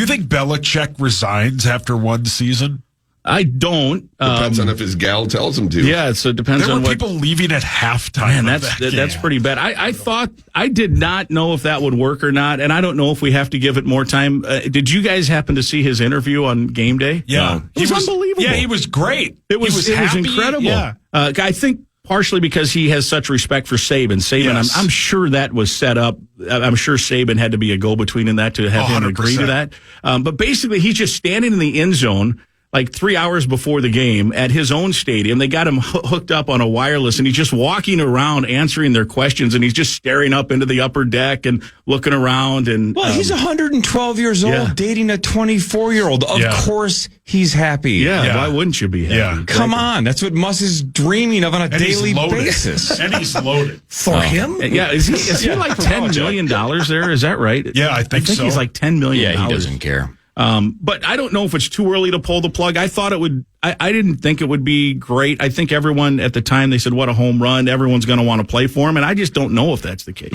you think Belichick resigns after 1 season? I don't. Depends on if his gal tells him to. Yeah, so it depends there on were what people leaving at halftime. Man, that's pretty bad. I did not know if that would work or not, and I don't know if we have to give it more time. Did you guys happen to see his interview on game day? Yeah, no. It was unbelievable. Yeah, he was great. It was incredible. Yeah. I think partially because he has such respect for Saban. Yes. I'm sure that was set up. I'm sure Saban had to be a go-between in that to have 100%. Him agree to that. But basically, he's just standing in the end zone like 3 hours before the game at his own stadium. They got him hooked up on a wireless, and he's just walking around answering their questions, and he's just staring up into the upper deck and looking around. And well, he's 112 years old, dating a 24-year-old. Of course, he's happy. Yeah, why wouldn't you be happy? Yeah. Come on, that's what Muss is dreaming of on a daily basis. And he's loaded. For him? Yeah, is he like $10 million there? Is that right? Yeah, I think so. He's like $10 million. Yeah, he doesn't care. But I don't know if it's too early to pull the plug. I thought it would. I didn't think it would be great. I think everyone at the time, they said, what a home run. Everyone's going to want to play for him. And I just don't know if that's the case.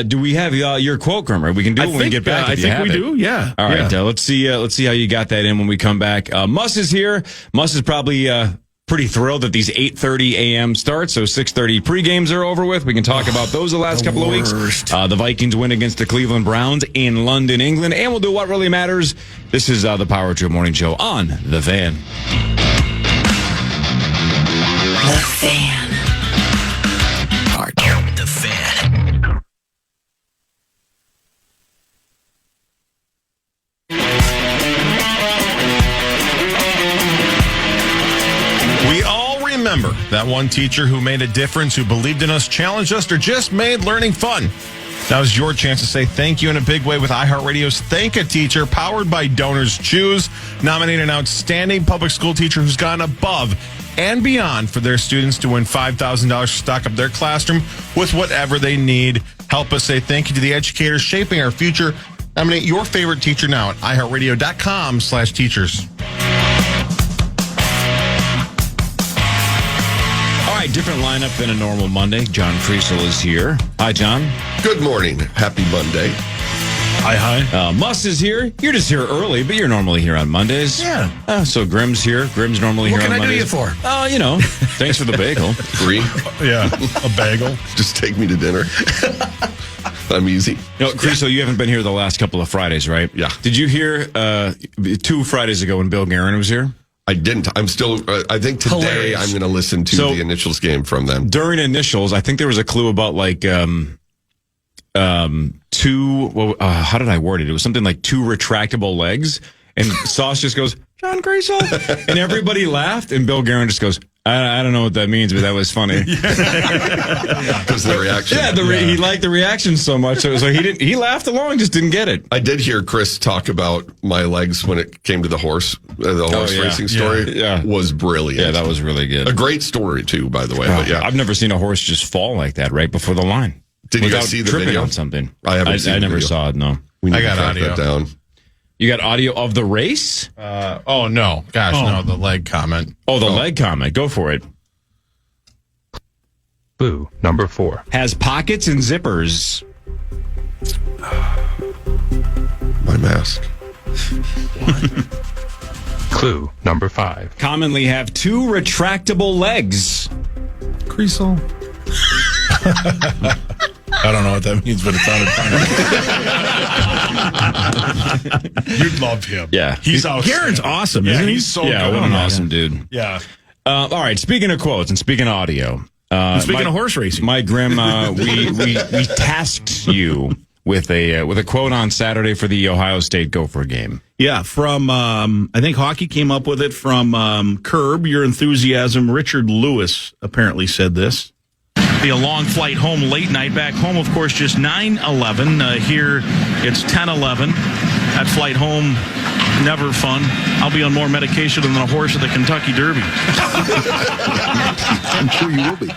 Do we have your quote, Grimmer? We can do it when we get back. I think we do. Yeah. All right. Let's see how you got that in when we come back. Muss is here. Muss is probably pretty thrilled that these 8:30 a.m. starts. So 6:30 pregames are over with. We can talk about those the last couple of weeks. The Vikings win against the Cleveland Browns in London, England. And we'll do what really matters. This is the Power Trip Morning Show on The Fan. The Fan. The Fan. We remember that one teacher who made a difference, who believed in us, challenged us, or just made learning fun? Now is your chance to say thank you in a big way with iHeartRadio's Thank a Teacher, powered by Donors Choose. Nominate an outstanding public school teacher who's gone above and beyond for their students to win $5,000 to stock up their classroom with whatever they need. Help us say thank you to the educators shaping our future. Nominate your favorite teacher now at iHeartRadio.com/teachers. All right, different lineup than a normal Monday. John Kriesel is here. Hi, John. Good morning. Happy Monday. Hi. Muss is here. You're just here early, but you're normally here on Mondays. Yeah. So Grimm's here. Grimm's normally here on Mondays. What can I do you for? Thanks for the bagel. Free. Yeah, a bagel. Just take me to dinner. I'm easy. Kriesel, you haven't been here the last couple of Fridays, right? Yeah. Did you hear 2 Fridays ago when Bill Guerin was here? I didn't. I'm still, I think today Hilarious. I'm going to listen to the Initials game from them. During Initials, I think there was a clue about how did I word it? It was something like 2 retractable legs. And Sauce just goes, John Kriesel. And everybody laughed. And Bill Guerin just goes, I don't know what that means, but that was funny. Because the reaction. He liked the reaction so much. So he laughed along, just didn't get it. I did hear Chris talk about my legs when it came to the horse racing story. Yeah. Was brilliant. Yeah, that was really good. A great story, too, by the way. But yeah. I've never seen a horse just fall like that right before the line. Did you guys see the tripping video? On something? I haven't seen I the never video. saw it, no. We need I got to track audio. that down. You got audio of the race? Oh, no. Gosh, no, the leg comment. Oh, the leg comment. Go for it. Clue number 4. Has pockets and zippers. My mask. Clue number 5. Commonly have 2 retractable legs. Kriesel. I don't know what that means, but it sounded funny. You'd love him. Yeah. He's outstanding. Garen's awesome, isn't he? He's so Yeah, good. what an awesome dude. Yeah. All right, speaking of quotes and speaking of audio. Speaking of horse racing. Mike Grimm, we tasked you with a quote on Saturday for the Ohio State Gopher game. Yeah, from, I think hockey came up with it from Curb Your Enthusiasm. Richard Lewis apparently said this. Be a long flight home, late night. Back home, of course, just 9:11. Here, it's 10:11. That flight home, never fun. I'll be on more medication than a horse at the Kentucky Derby. I'm sure you will be.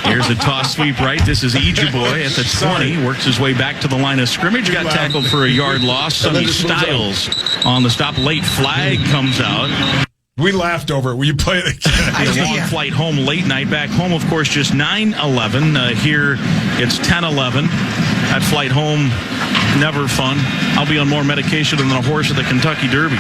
Here's a toss sweep right. This is Boy at the 20. Works his way back to the line of scrimmage. Got tackled for a yard loss. Sonny Styles on the stop. Late flag comes out. We laughed over it. Will you play it again? A long flight home, late night. Back home, of course, just 9:11. Here, it's 10:11. That flight home, never fun. I'll be on more medication than a horse at the Kentucky Derby.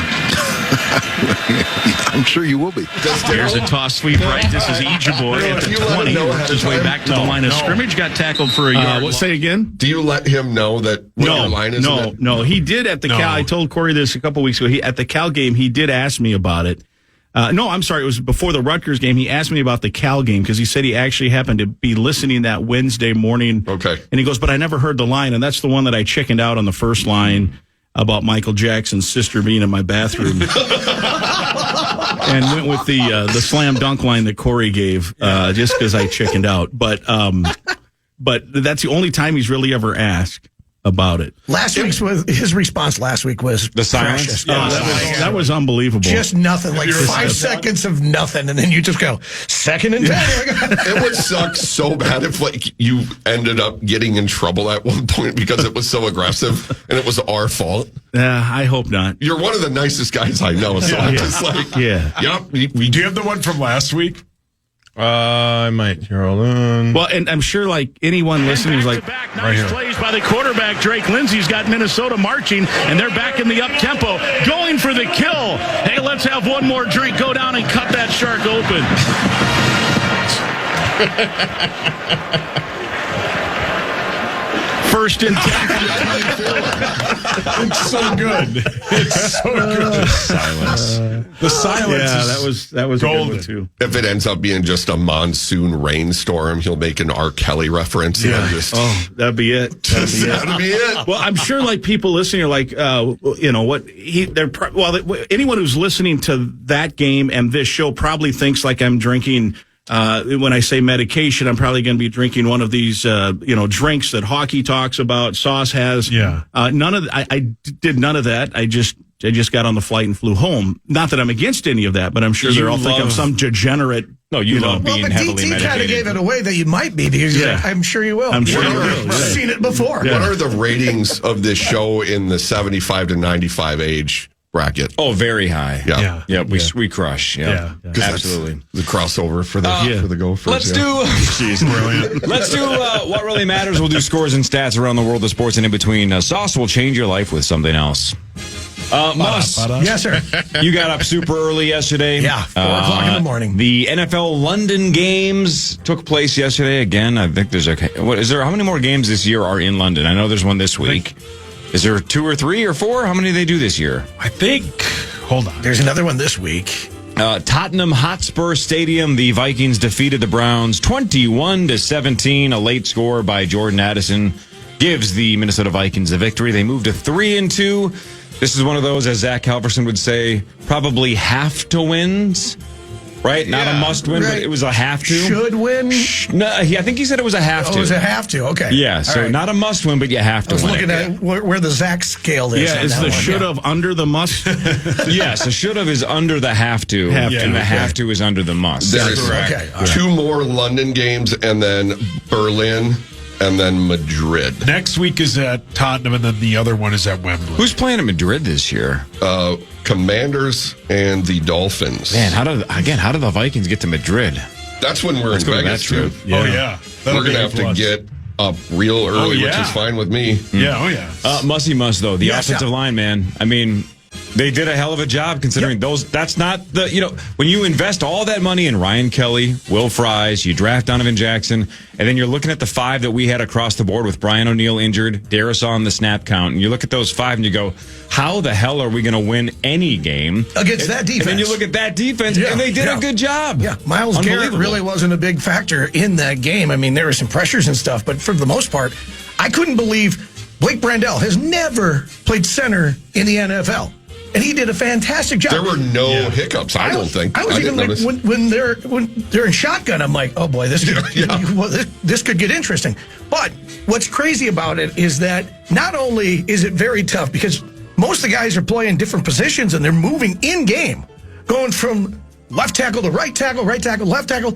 I'm sure you will be. Here's a toss sweep right. This is Boy at the 20. Worked his way back to the line of scrimmage. Got tackled for a yard. Say again? Do you let him know that your line is? No. He did at the Cal. I told Corey this a couple weeks ago. At the Cal game, he did ask me about it. No, I'm sorry. It was before the Rutgers game. He asked me about the Cal game because he said he actually happened to be listening that Wednesday morning. Okay. And he goes, but I never heard the line. And that's the one that I chickened out on the first line about Michael Jackson's sister being in my bathroom. And went with the slam dunk line that Corey gave just because I chickened out. But that's the only time he's really ever asked about it. His response last week was the silence. Precious. Yeah, that was unbelievable. Just nothing, like 5 seconds of nothing, and then you just go 2nd and 10. It would suck so bad if you ended up getting in trouble at one point because it was so aggressive and it was our fault. I hope not. You're one of the nicest guys I know, so I'm just like, yeah. Yep. Do you have the one from last week? I might. Here, hold on. Well, and I'm sure like anyone listening is like, Nice plays by the quarterback. Drake Lindsey's got Minnesota marching, and they're back in the up tempo, going for the kill. Hey, let's have one more drink. Go down and cut that shark open. First and 10. It's so good. It's so good. Silence. The silence. Yeah, is that was golden. a good one too. If it ends up being just a monsoon rainstorm, he'll make an R. Kelly reference. Yeah. And just, That'd be it. that'd be it. Well, I'm sure like people listening are like, anyone who's listening to that game and this show probably thinks like I'm drinking when I say medication, I'm probably going to be drinking one of these, drinks that hockey talks about. Sauce has. Yeah. None of. I did none of that. I just got on the flight and flew home. Not that I'm against any of that, but I'm sure they're all thinking I'm some degenerate. No, you love well, being but heavily DT medicated. kind of gave it away that you might be because I'm sure you will. I'm sure you will. I've seen it before. What are the ratings of this show in the 75 to 95 age bracket? Oh, very high. Yeah. We crush. Yeah. Absolutely. The crossover for the Gophers. Let's do what really matters. We'll do scores and stats around the world of sports and in between. Sauce will change your life with something else. Muss, Yes, sir. you got up super early yesterday. Yeah, 4 o'clock in the morning. The NFL London games took place yesterday. Again, I think there's how many more games this year are in London? I know there's one this week. Is there 2 or 3 or 4? How many do they do this year? I think. Hold on. There's another one this week. Tottenham Hotspur Stadium, the Vikings defeated the Browns 21-17. A late score by Jordan Addison gives the Minnesota Vikings the victory. They moved to 3-2. This is one of those, as Zach Halverson would say, probably have to wins. Right? Not a must win, but it was a have to. Should win? No, I think he said it was a have to. Oh, it was a have to. Okay. Yeah, so not a must win, but you have to win. I was looking at where the Zach scale is. Yeah, is the should have under the must? Yes, the should have is under the have to, and the have to is under the must. There's two more London games, and then Berlin, and then Madrid. Next week is at Tottenham, and then the other one is at Wembley. Who's playing at Madrid this year? Commanders and the Dolphins. Man, how do the Vikings get to Madrid? That's when we're in Vegas, too. Yeah. Oh, yeah. We're going to have to get up real early, which is fine with me. Yeah, oh, yeah. Mussy must, though. The offensive line, man. I mean, they did a hell of a job considering those. That's not when you invest all that money in Ryan Kelly, Will Fries, you draft Donovan Jackson, and then you're looking at the 5 that we had across the board with Brian O'Neill injured, Darius on the snap count, and you look at those 5 and you go, how the hell are we going to win any game against that defense? And then you look at that defense, and they did a good job. Yeah, Myles Garrett really wasn't a big factor in that game. I mean, there were some pressures and stuff, but for the most part, I couldn't believe Blake Brandel has never played center in the NFL. And he did a fantastic job. There were no hiccups, I don't think. I was even like, when they're in shotgun, I'm like, oh boy, this could get interesting. But what's crazy about it is that not only is it very tough because most of the guys are playing different positions and they're moving in game, going from left tackle to right tackle, left tackle,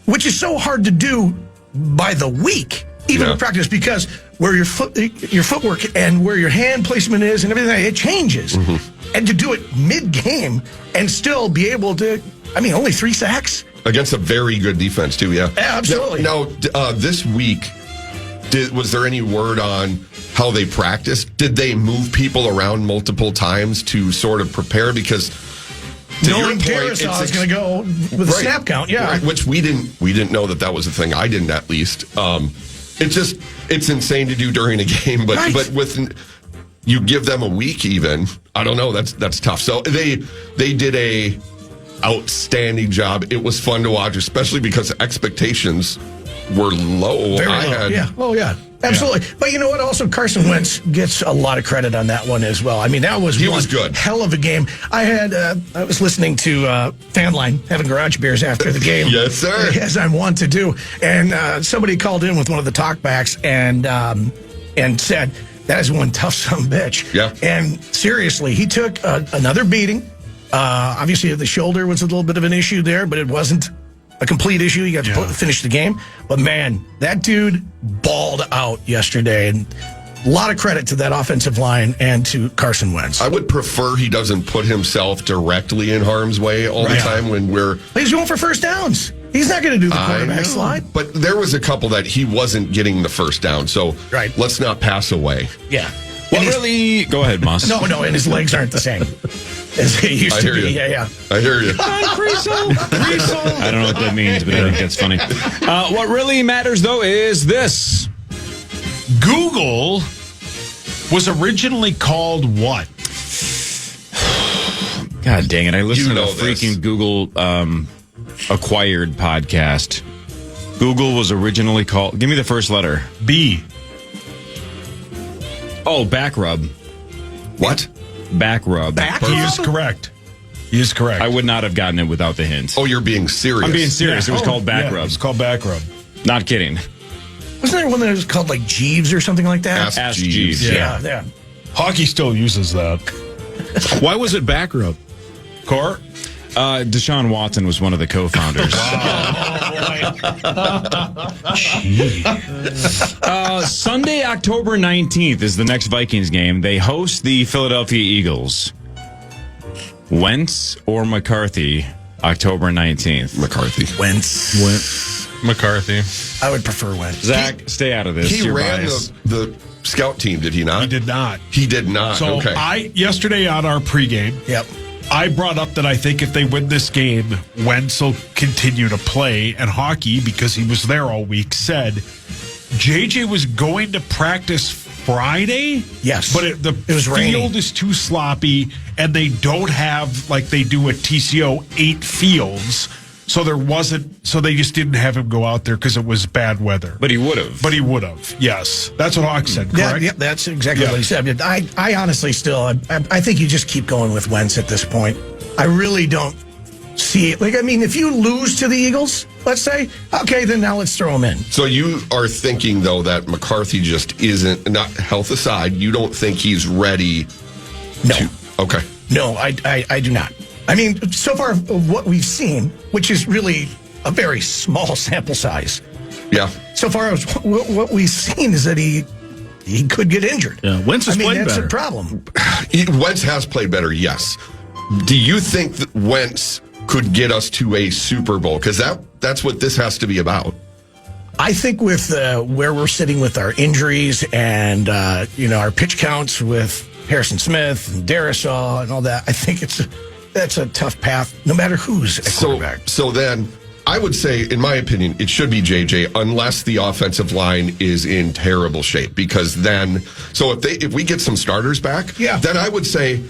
which is so hard to do by the week, even in practice, because where your footwork and where your hand placement is and everything, it changes. Mm-hmm. And to do it mid-game and still be able to, only 3 sacks. Against a very good defense, too, yeah. Absolutely. Now, this week, was there any word on how they practiced? Did they move people around multiple times to sort of prepare? Because knowing Darius is going to go with a snap count, right, which we didn't know that was a thing. I didn't, at least. It's insane to do during a game, but with you give them a week even. I don't know. That's tough. So they did a outstanding job. It was fun to watch, especially because expectations were low. Very low. Oh yeah. Absolutely. Yeah. But you know what? Also, Carson Wentz gets a lot of credit on that one as well. That was one good. Hell of a game. I was listening to Fan Line, having garage beers after the game. Yes, sir. As I'm wont to do. And somebody called in with one of the talkbacks and said, that is one tough son of a bitch. Yeah. And seriously, he took another beating. Obviously, the shoulder was a little bit of an issue there, but it wasn't a complete issue. You got to finish the game. But, man, that dude balled out yesterday. And a lot of credit to that offensive line and to Carson Wentz. I would prefer he doesn't put himself directly in harm's way all the time when he's going for first downs. He's not going to do the quarterback slide. But there was a couple that he wasn't getting the first down. So let's not pass away. Yeah. Well, really? Go ahead, Moss. No, and his legs aren't the same as they used to be. Yeah. I hear you. Hi, Kriesel. I don't know what that means, but I think that's funny. What really matters, though, is this. Google was originally called what? God dang it. I listened to a freaking Google acquired podcast. Google was originally called... Give me the first letter. B. Oh, back rub. What? Back rub. He is correct. He is correct. I would not have gotten it without the hint. Oh, you're being serious. I'm being serious. It was called back rub. It's called back rub. Not kidding. Wasn't there one that was called like Jeeves or something like that? Ask Jeeves. Yeah. Hockey still uses that. Why was it back rub? Court? Deshaun Watson was one of the co-founders. Sunday, October 19th is the next Vikings game. They host the Philadelphia Eagles. Wentz or McCarthy, October 19th. McCarthy. Wentz. McCarthy. I would prefer Wentz. Zach, stay out of this. He You're ran biased. the scout team, did he not? He did not. He did not. So Okay. yesterday on our pregame, Yep. I brought up that I think if they win this game, Wentz will continue to play. And Hockey, because he was there all week, said JJ was going to practice Friday. Yes. But the It was field raining. is too sloppy, and they don't have, like they do at TCO, 8 fields. So they just didn't have him go out there because it was bad weather. But he would have. Yes. That's what Hawk said, correct? Yeah, that's exactly what he said. I honestly still, I think you just keep going with Wentz at this point. I really don't see it. Like, I mean, if you lose to the Eagles, let's say, okay, then now let's throw him in. So you are thinking, though, that McCarthy just isn't, not health aside, you don't think he's ready No. Okay. No, I do not. I mean, so far of what we've seen, which is really a very small sample size. Yeah. So far as what we've seen is that he could get injured. Yeah, Wentz has played that's better. a problem. Wentz has played better, yes. Do you think that Wentz could get us to a Super Bowl? Because that's what this has to be about. I think with where we're sitting with our injuries and our pitch counts with Harrison Smith and Darisaw and all that, I think that's a tough path, no matter who's at quarterback. So then, I would say, in my opinion, it should be JJ, unless the offensive line is in terrible shape. Because then, if we get some starters back, then I would say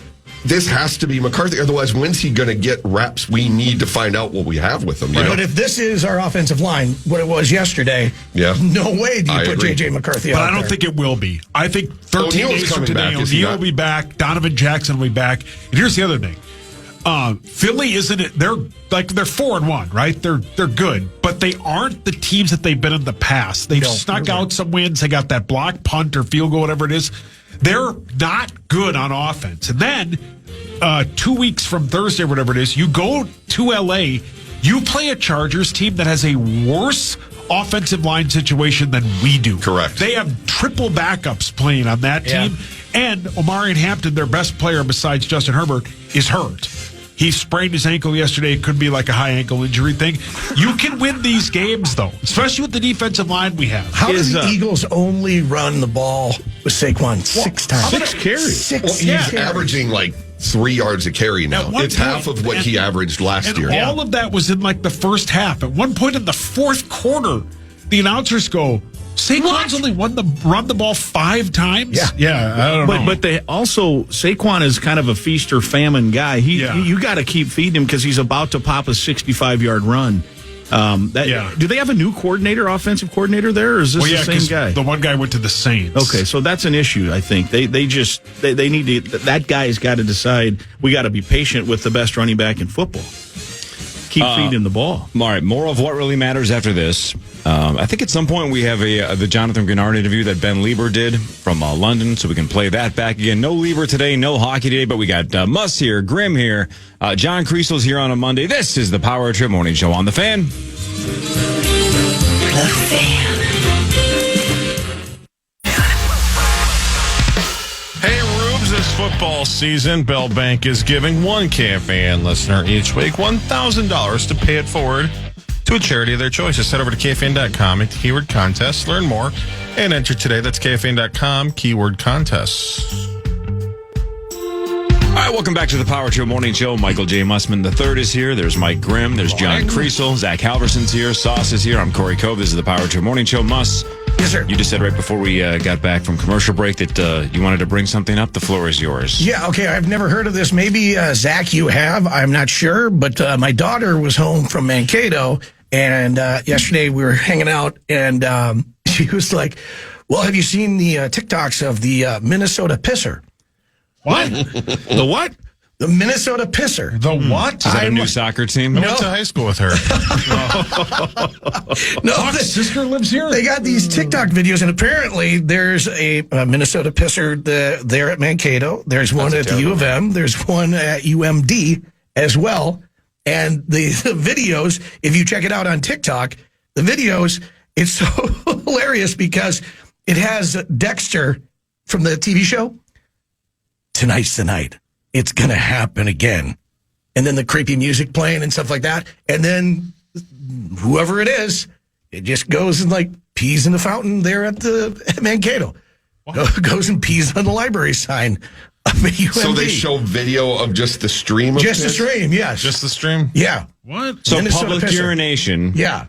this has to be McCarthy. Otherwise, when's he going to get reps? We need to find out what we have with him. But if this is our offensive line, what it was yesterday, no way do you put agree. JJ McCarthy out But I don't there. think it will be. I think 13 O'Neal's days from coming today, back, is he O'Neal not? will be back. Donovan Jackson will be back. And here's the other thing. Philly isn't it? They're 4-1, right? They're good, but they aren't the teams that they've been in the past. They've snuck out some wins. They got that block punt or field goal, whatever it is. They're not good on offense. And then 2 weeks from Thursday, whatever it is, you go to LA. You play a Chargers team that has a worse offensive line situation than we do. Correct. They have triple backups playing on that team. And Omarion Hampton, their best player besides Justin Herbert, is hurt. He sprained his ankle yesterday. It could be like a high ankle injury thing. You can win these games, though, especially with the defensive line we have. How does the Eagles only run the ball with Saquon 6 times? 6 carries. He's averaging like 3 yards a carry now. It's half of what he averaged last year. All of that was in like the first half. At one point in the fourth quarter, the announcers go, Saquon's only run the ball 5 times? Yeah, I don't know. But they also, Saquon is kind of a feast or famine guy. You got to keep feeding him because he's about to pop a 65-yard run. Do they have a new offensive coordinator there, or is this the same guy? The one guy went to the Saints. Okay, so that's an issue, I think. They need to, that guy's got to decide, we got to be patient with the best running back in football. Keep feeding the ball. All right, more of what really matters after this. I think at some point we have the Jonathan Grenard interview that Ben Lieber did from London, so we can play that back again. No Lieber today, no hockey today, but we got Muss here, Grimm here, John Kriesel's here on a Monday. This is the Power Trip Morning Show on The Fan. The Fan. Hey, Rubes, this football season, Bell Bank is giving one KFAN listener each week $1,000 to pay it forward to a charity of their choice. Just head over to KFAN.com, hit the keyword contest, learn more, and enter today. That's KFAN.com, keyword contest. All right, welcome back to the Power Trip Morning Show. Michael J. Mussman III is here. There's Mike Grimm. There's John Kriesel. Zach Halverson's here. Sauce is here. I'm Corey Cove. This is the Power Trip Morning Show. Muss. Yes, sir. You just said right before we got back from commercial break that you wanted to bring something up. The floor is yours. Yeah, okay. I've never heard of this. Maybe, Zach, you have. I'm not sure. But my daughter was home from Mankato, and yesterday we were hanging out, and she was like, well, have you seen the TikToks of the Minnesota pisser? What? The what? The Minnesota Pisser. The what? Is that a new soccer team? I went to high school with her. No, Hawk's sister lives here. They got these TikTok videos, and apparently there's a Minnesota Pisser there at Mankato. There's one at the U of M. There's one at UMD as well. And the videos, if you check it out on TikTok, the videos, it's so hilarious because it has Dexter from the TV show. Tonight's the night. It's going to happen again. And then the creepy music playing and stuff like that. And then whoever it is, it just goes and like pees in the fountain there at Mankato. Goes and pees on the library sign of UMD. So they show video of just the stream of Just the stream, yes. Just the stream? Yeah. What? So Minnesota public Pisser. urination. Yeah.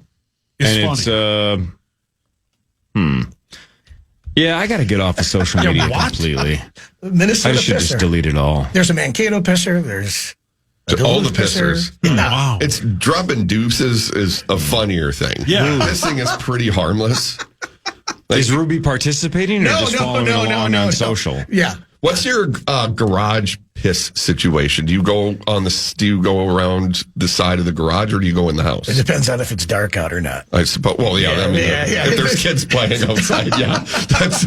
It's And yeah, I got to get off of social media completely. Minnesota I should Pisser. just delete it all. There's a Mankato Pisser. There's all the Duluth pissers. Yeah. Wow. It's dropping deuces is a funnier thing. Yeah. Pissing is pretty harmless. Is Ruby participating or just following along on social? Yeah. What's your garage piss situation? Do you go around the side of the garage or do you go in the house? It depends on if it's dark out or not. I suppose. Well, yeah. I mean, yeah. if there's kids playing outside, yeah. That's,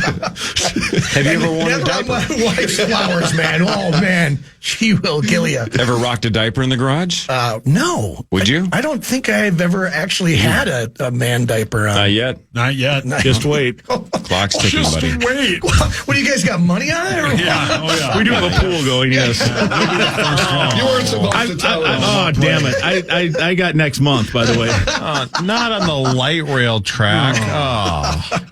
Have you ever worn a Never on diaper? my wife's flowers, man. Oh, man. She will kill you. Ever rocked a diaper in the garage? No. Would you? I don't think I've ever actually had a man diaper on. Not yet. Not yet. Just wait. Clock's ticking, Just buddy. wait. What do you guys got money on it? Or what? Yeah. Oh, yeah. We do have a pool going, yes. you weren't supposed to tell us. Oh, damn it. I got next month, by the way. Not on the light rail track.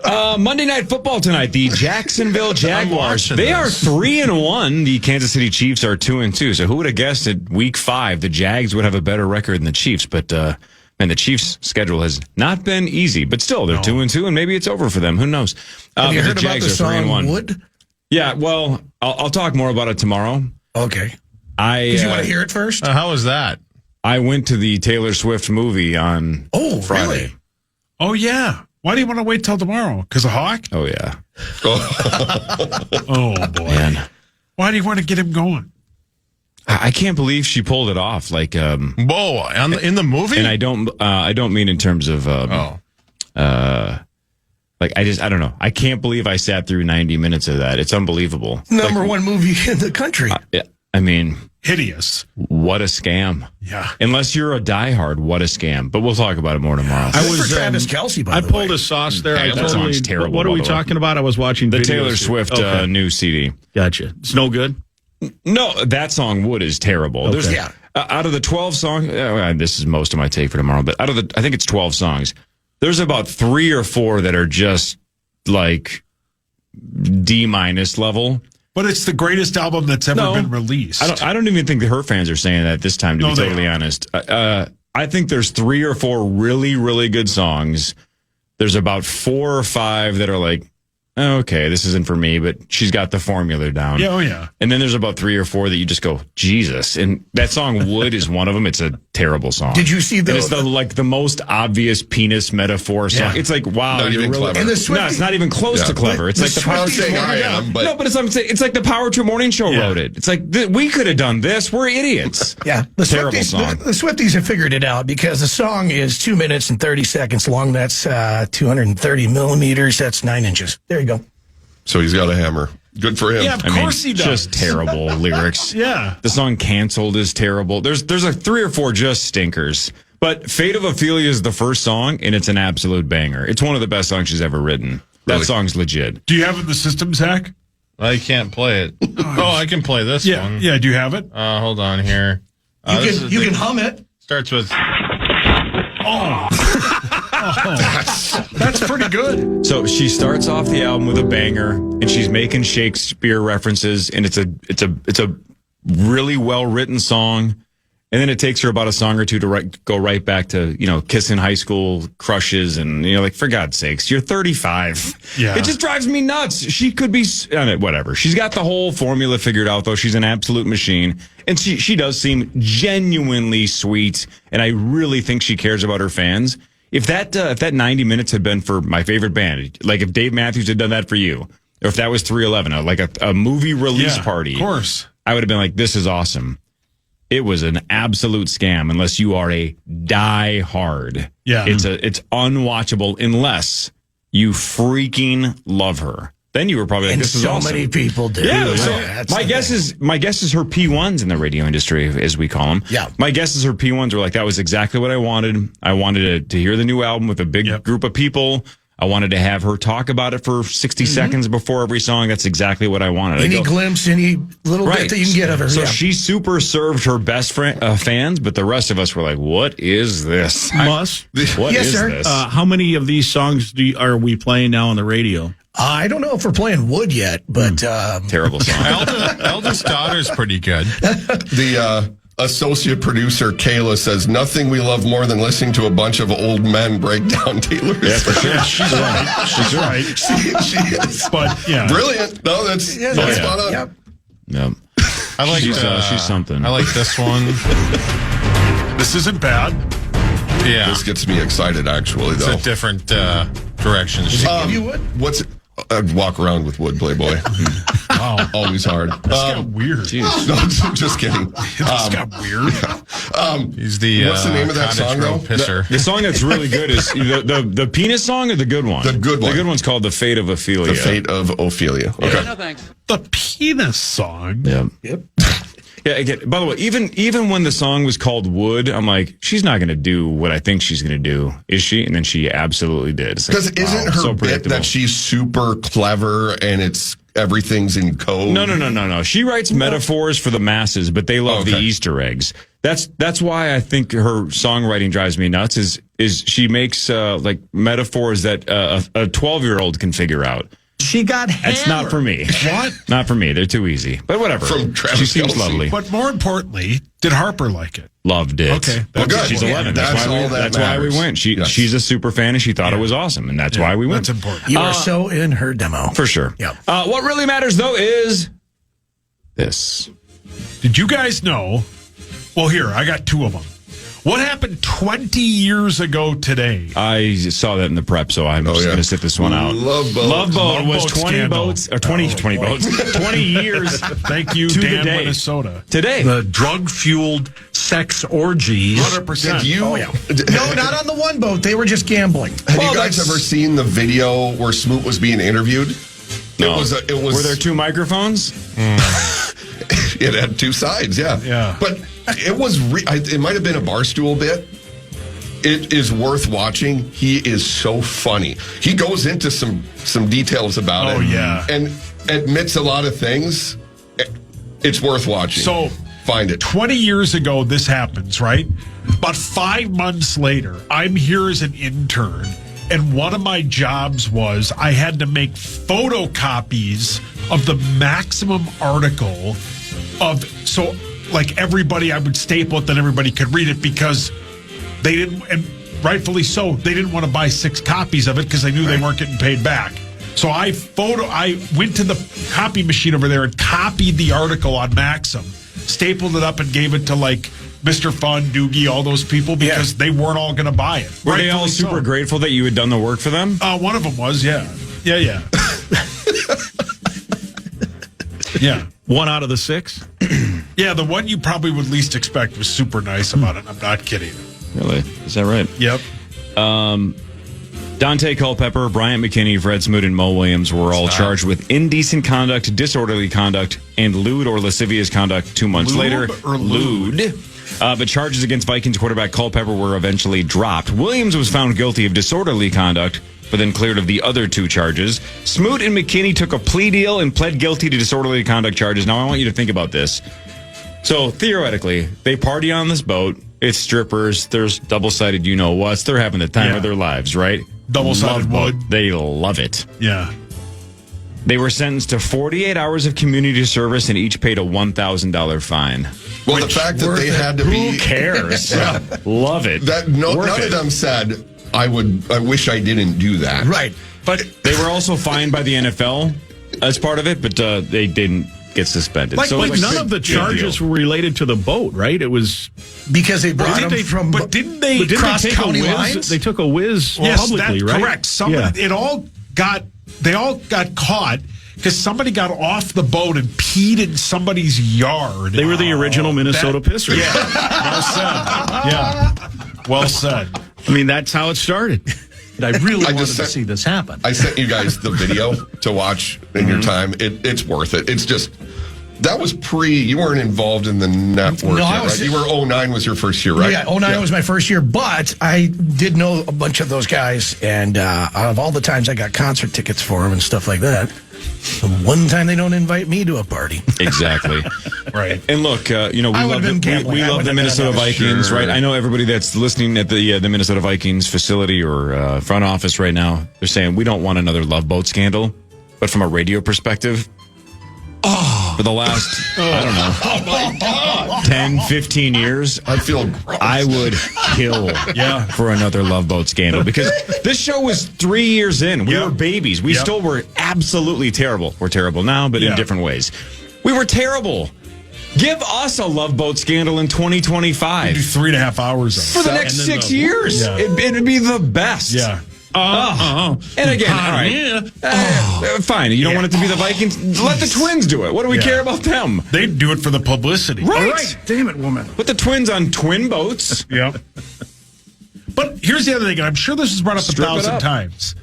Oh. Monday Night Football tonight. The Jacksonville Jaguars. watching They are this. 3-1. The Kansas City Chiefs are 2-2. So who would have guessed at week 5 the Jags would have a better record than the Chiefs? But man, the Chiefs' schedule has not been easy. But still, they're 2-2, and maybe it's over for them. Who knows? Have you but heard the about Jags the are song 3-1. Wood? Yeah. Well, I'll talk more about it tomorrow. Okay. Because you want to hear it first? How was that? I went to the Taylor Swift movie on Friday. Really? Oh, yeah. Why do you want to wait till tomorrow? Because of Hawk? Oh yeah. Oh, boy. Man. Why do you want to get him going? I can't believe she pulled it off. Like, Whoa, in the movie? and I don't mean in terms of, like I don't know. I can't believe I sat through 90 minutes of that. It's unbelievable. Number one movie in the country. I mean, Hideous. what a scam. Yeah. Unless you're a diehard, what a scam. But we'll talk about it more tomorrow. Good for Travis Kelce, by I the pulled way. a sauce there. Hey, I that totally, song's terrible, What are by we the way. talking about? I was watching The videos Taylor here. Swift Okay. new CD. Gotcha. It's no good? No, that song "Wood" is terrible. There's Yeah. out of the 12 songs. This is most of my take for tomorrow. But out of I think it's 12 songs. There's about 3 or 4 that are just like D- level. But it's the greatest album that's ever No. been released. I don't even think that her fans are saying that this time. To No, be they totally aren't. honest, I think there's 3 or 4 really, really good songs. There's about 4 or 5 that are like, oh, okay, this isn't for me, but she's got the formula down. Yeah, oh, yeah. And then there's about 3 or 4 that you just go, Jesus. And that song "Wood" is one of them. It's a terrible song. Did you see And it's the most obvious penis metaphor song. Yeah. It's like, wow, Not you're even really clever. And the No, Swifties- it's not even close Yeah. to clever. It's The like the Power Swifties- Trip saying I Morning am, but- No, but it's like the Power Trip Morning Show Yeah. wrote it. It's like we could have done this. We're idiots. Yeah, the Terrible Swifties, song. the Swifties have figured it out because the song is 2 minutes and 30 seconds long. That's 230 millimeters. That's 9 inches. There you go. So he's got a hammer. Good for him. Yeah, of I mean, course he does. just terrible lyrics. Yeah. The song "Canceled" is terrible. There's like 3 or 4 just stinkers. But "Fate of Ophelia" is the first song, and it's an absolute banger. It's one of the best songs she's ever written. That Really? song's legit. Do you have it in the system, Zach? I can't play it. Oh, I can play this Yeah. one. Yeah, do you have it? Hold on here. You can hum it. Starts with. That's pretty good. So she starts off the album with a banger, and she's making Shakespeare references, and it's a really well written song. And then it takes her about a song or two to go right back to, kissing high school crushes. And, like, for God's sakes, you're 35. Yeah. It just drives me nuts. She could be, whatever. She's got the whole formula figured out, though. She's an absolute machine. And she does seem genuinely sweet. And I really think she cares about her fans. If that 90 minutes had been for my favorite band, like if Dave Matthews had done that for you, or if that was 311, like a movie release Yeah, party. of course. I would have been like, this is awesome. it was an absolute scam unless you are a die-hard. Yeah. It's unwatchable unless you freaking love her. Then you were probably like, And this is so awesome. many people do. Yeah. So That's my the guess thing. is her P1s in the radio industry, as we call them. Yeah. My guess is her P1s were like, that was exactly what I wanted. I wanted to hear the new album with a big group of people. I wanted to have her talk about it for 60 seconds before every song. That's exactly what I wanted. Any glimpse, any little bit that you can get of her. So yeah. she super served her best fans, but the rest of us were like, what is this? Muss. What Yes, is sir. this? How many of these songs are we playing now on the radio? I don't know if we're playing Wood yet, but Terrible song. Eldest daughter's pretty good. The associate producer, Kayla, says, nothing we love more than listening to a bunch of old men break down Taylor Yeah, for sure. She's right. She's right. She is. But, yeah. Brilliant. No, that's spot on. Yep. Yep. I like She's something. I like this one. This isn't bad. Yeah. This gets me excited, actually, It's though. a different direction. Give you Wood? What's it? I'd walk around with Wood, Playboy. Wow. Always hard. This got weird. No, just kidding. This got weird. He's the What's the name of that Cottage song, Road though? Pisser. The song that's really good is the penis song or the good one? The good one. The good one's called The Fate of Ophelia. The Fate of Ophelia. Okay. The penis song. Yeah. Yep. Yeah, again, by the way, even when the song was called Wood, I'm like, she's not going to do what I think she's going to do, is she? And then she absolutely did. Because isn't her bit that she's super clever and everything's in code? No. She writes metaphors for the masses, but they love the Easter eggs. That's why I think her songwriting drives me nuts. Is she makes like metaphors that a 12-year-old can figure out. She got hammered. It's not for me. What? Not for me. They're too easy. But whatever. From Travis she seems Kelce. lovely. But more importantly, did Harper like it? Loved it. Okay. Well, good. She's 11. That's That's why we went. She's a super fan, and she thought it was awesome, and that's why we went. That's important. You are so in her demo. For sure. Yeah. What really matters, though, is this. Did you guys know? Well, here, I got two of them. What happened 20 years ago today? I saw that in the prep, so I'm just going to sit this one out. Love Boat. Love Boat was Boat 20 scandal. boats, or 20 boats, 20 years. Thank you, To the Dan, day. Minnesota. Today. The drug-fueled sex orgies. 100%. No, not on the one boat. They were just gambling. Have you guys ever seen the video where Smoot was being interviewed? No. It was. Were there two microphones? It had two sides, yeah. Yeah. But it was. It might have been a Barstool bit. It is worth watching. He is so funny. He goes into some details about it. Oh, yeah. And admits a lot of things. It's worth watching. So find it. 20 years ago, this happens, right? But 5 months later, I'm here as an intern, and one of my jobs was I had to make photocopies of the maximum article of, so like everybody, I would staple it, then everybody could read it because they didn't, and rightfully so, they didn't want to buy 6 copies of it because they knew they weren't getting paid back. So I went to the copy machine over there and copied the article on Maxim, stapled it up and gave it to like Mr. Fun, Doogie, all those people because they weren't all going to buy it. Were they all super grateful that you had done the work for them? One of them was, yeah. Yeah. Yeah. 1 out of the 6? Yeah, the one you probably would least expect was super nice about it. I'm not kidding. Really? Is that right? Yep. Dante Culpepper, Bryant McKinney, Fred Smoot, and Mo Williams were all charged with indecent conduct, disorderly conduct, and lewd or lascivious conduct 2 months later. Lewd. But charges against Vikings quarterback Culpepper were eventually dropped. Williams was found guilty of disorderly conduct, but then cleared of the other 2 charges. Smoot and McKinney took a plea deal and pled guilty to disorderly conduct charges. Now, I want you to think about this. So, theoretically, they party on this boat. It's strippers. There's double-sided you-know-whats. They're having the time of their lives, right? Double-sided wood. They love it. Yeah. They were sentenced to 48 hours of community service and each paid a $1,000 fine. Well, the fact that they had to be. Who cares? Love it. None of them said, I wish I didn't do that. Right. But they were also fined by the NFL as part of it, but they didn't get suspended. Like none of the charges were related to the boat, right? It was because they brought them from. But didn't they cross take county a whiz? lines? They took a whiz Yes, publicly, that's right? correct. They all got caught, because somebody got off the boat and peed in somebody's yard. They were the original Minnesota Pissers. Yeah, well said. Yeah, well said. I mean, that's how it started. I really wanted to see this happen. I sent you guys the video to watch in your time. It's worth it. It's just, that was you weren't involved in the network yet, right? You were 09 was your first year, right? Yeah, 09 was my first year, but I did know a bunch of those guys, and out of all the times I got concert tickets for them and stuff like that, the one time they don't invite me to a party. Exactly. Right. And look, we love the Minnesota Vikings, right? I know everybody that's listening at the Minnesota Vikings facility or front office right now, they're saying we don't want another Love Boat scandal. But from a radio perspective, for the last, I don't know, 10, 15 years, I feel gross. I would kill for another Love Boat scandal because this show was 3 years in. We were babies. We still were absolutely terrible. We're terrible now, but in different ways. We were terrible. Give us a Love Boat scandal in 2025. Do 3.5 hours of it. For the next 6 years. Yeah. It'd be the best. Yeah. And again, all right. Fine. You don't want it to be the Vikings? Let the Twins do it. What do we care about them? They do it for the publicity. Right. All right. Damn it, woman. Put the Twins on twin boats. Yeah. But here's the other thing, and I'm sure this was brought up Strip it 1,000 up. times.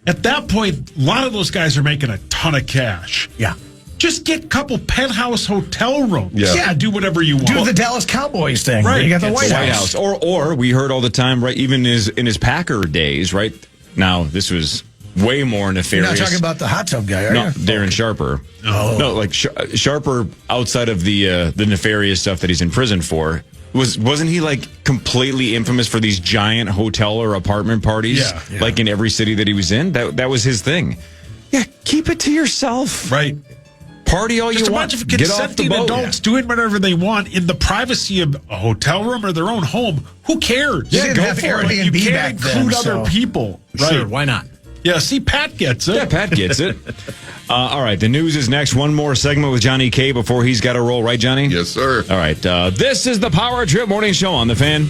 At that point, a lot of those guys are making a ton of cash. Yeah. Just get a couple penthouse hotel rooms. Yeah. Do whatever you want. Do the Dallas Cowboys thing. Right. You got the It's White the House. Or we heard all the time, right? Even in his Packer days, right? Now this was way more You're nefarious. not talking about the hot tub guy, are No, you? Darren Sharper. Oh. No, like Sharper outside of the nefarious stuff that he's in prison for. Wasn't he like completely infamous for these giant hotel or apartment parties? Yeah. Like in every city that he was in? That was his thing. Yeah, keep it to yourself. Right. Party all Just you a want. bunch of Get off the consenting boat. adults doing whatever they want in the privacy of a hotel room or their own home. Who cares? You didn't have for it. You Airbnb can't back include then, other so- people. Right. Sure, why not? Yeah, see, Pat gets it. Yeah, Pat gets it. All right, the news is next. One more segment with Johnny K before he's got to roll. Right, Johnny? Yes, sir. All right, this is the Power Trip Morning Show on The Fan.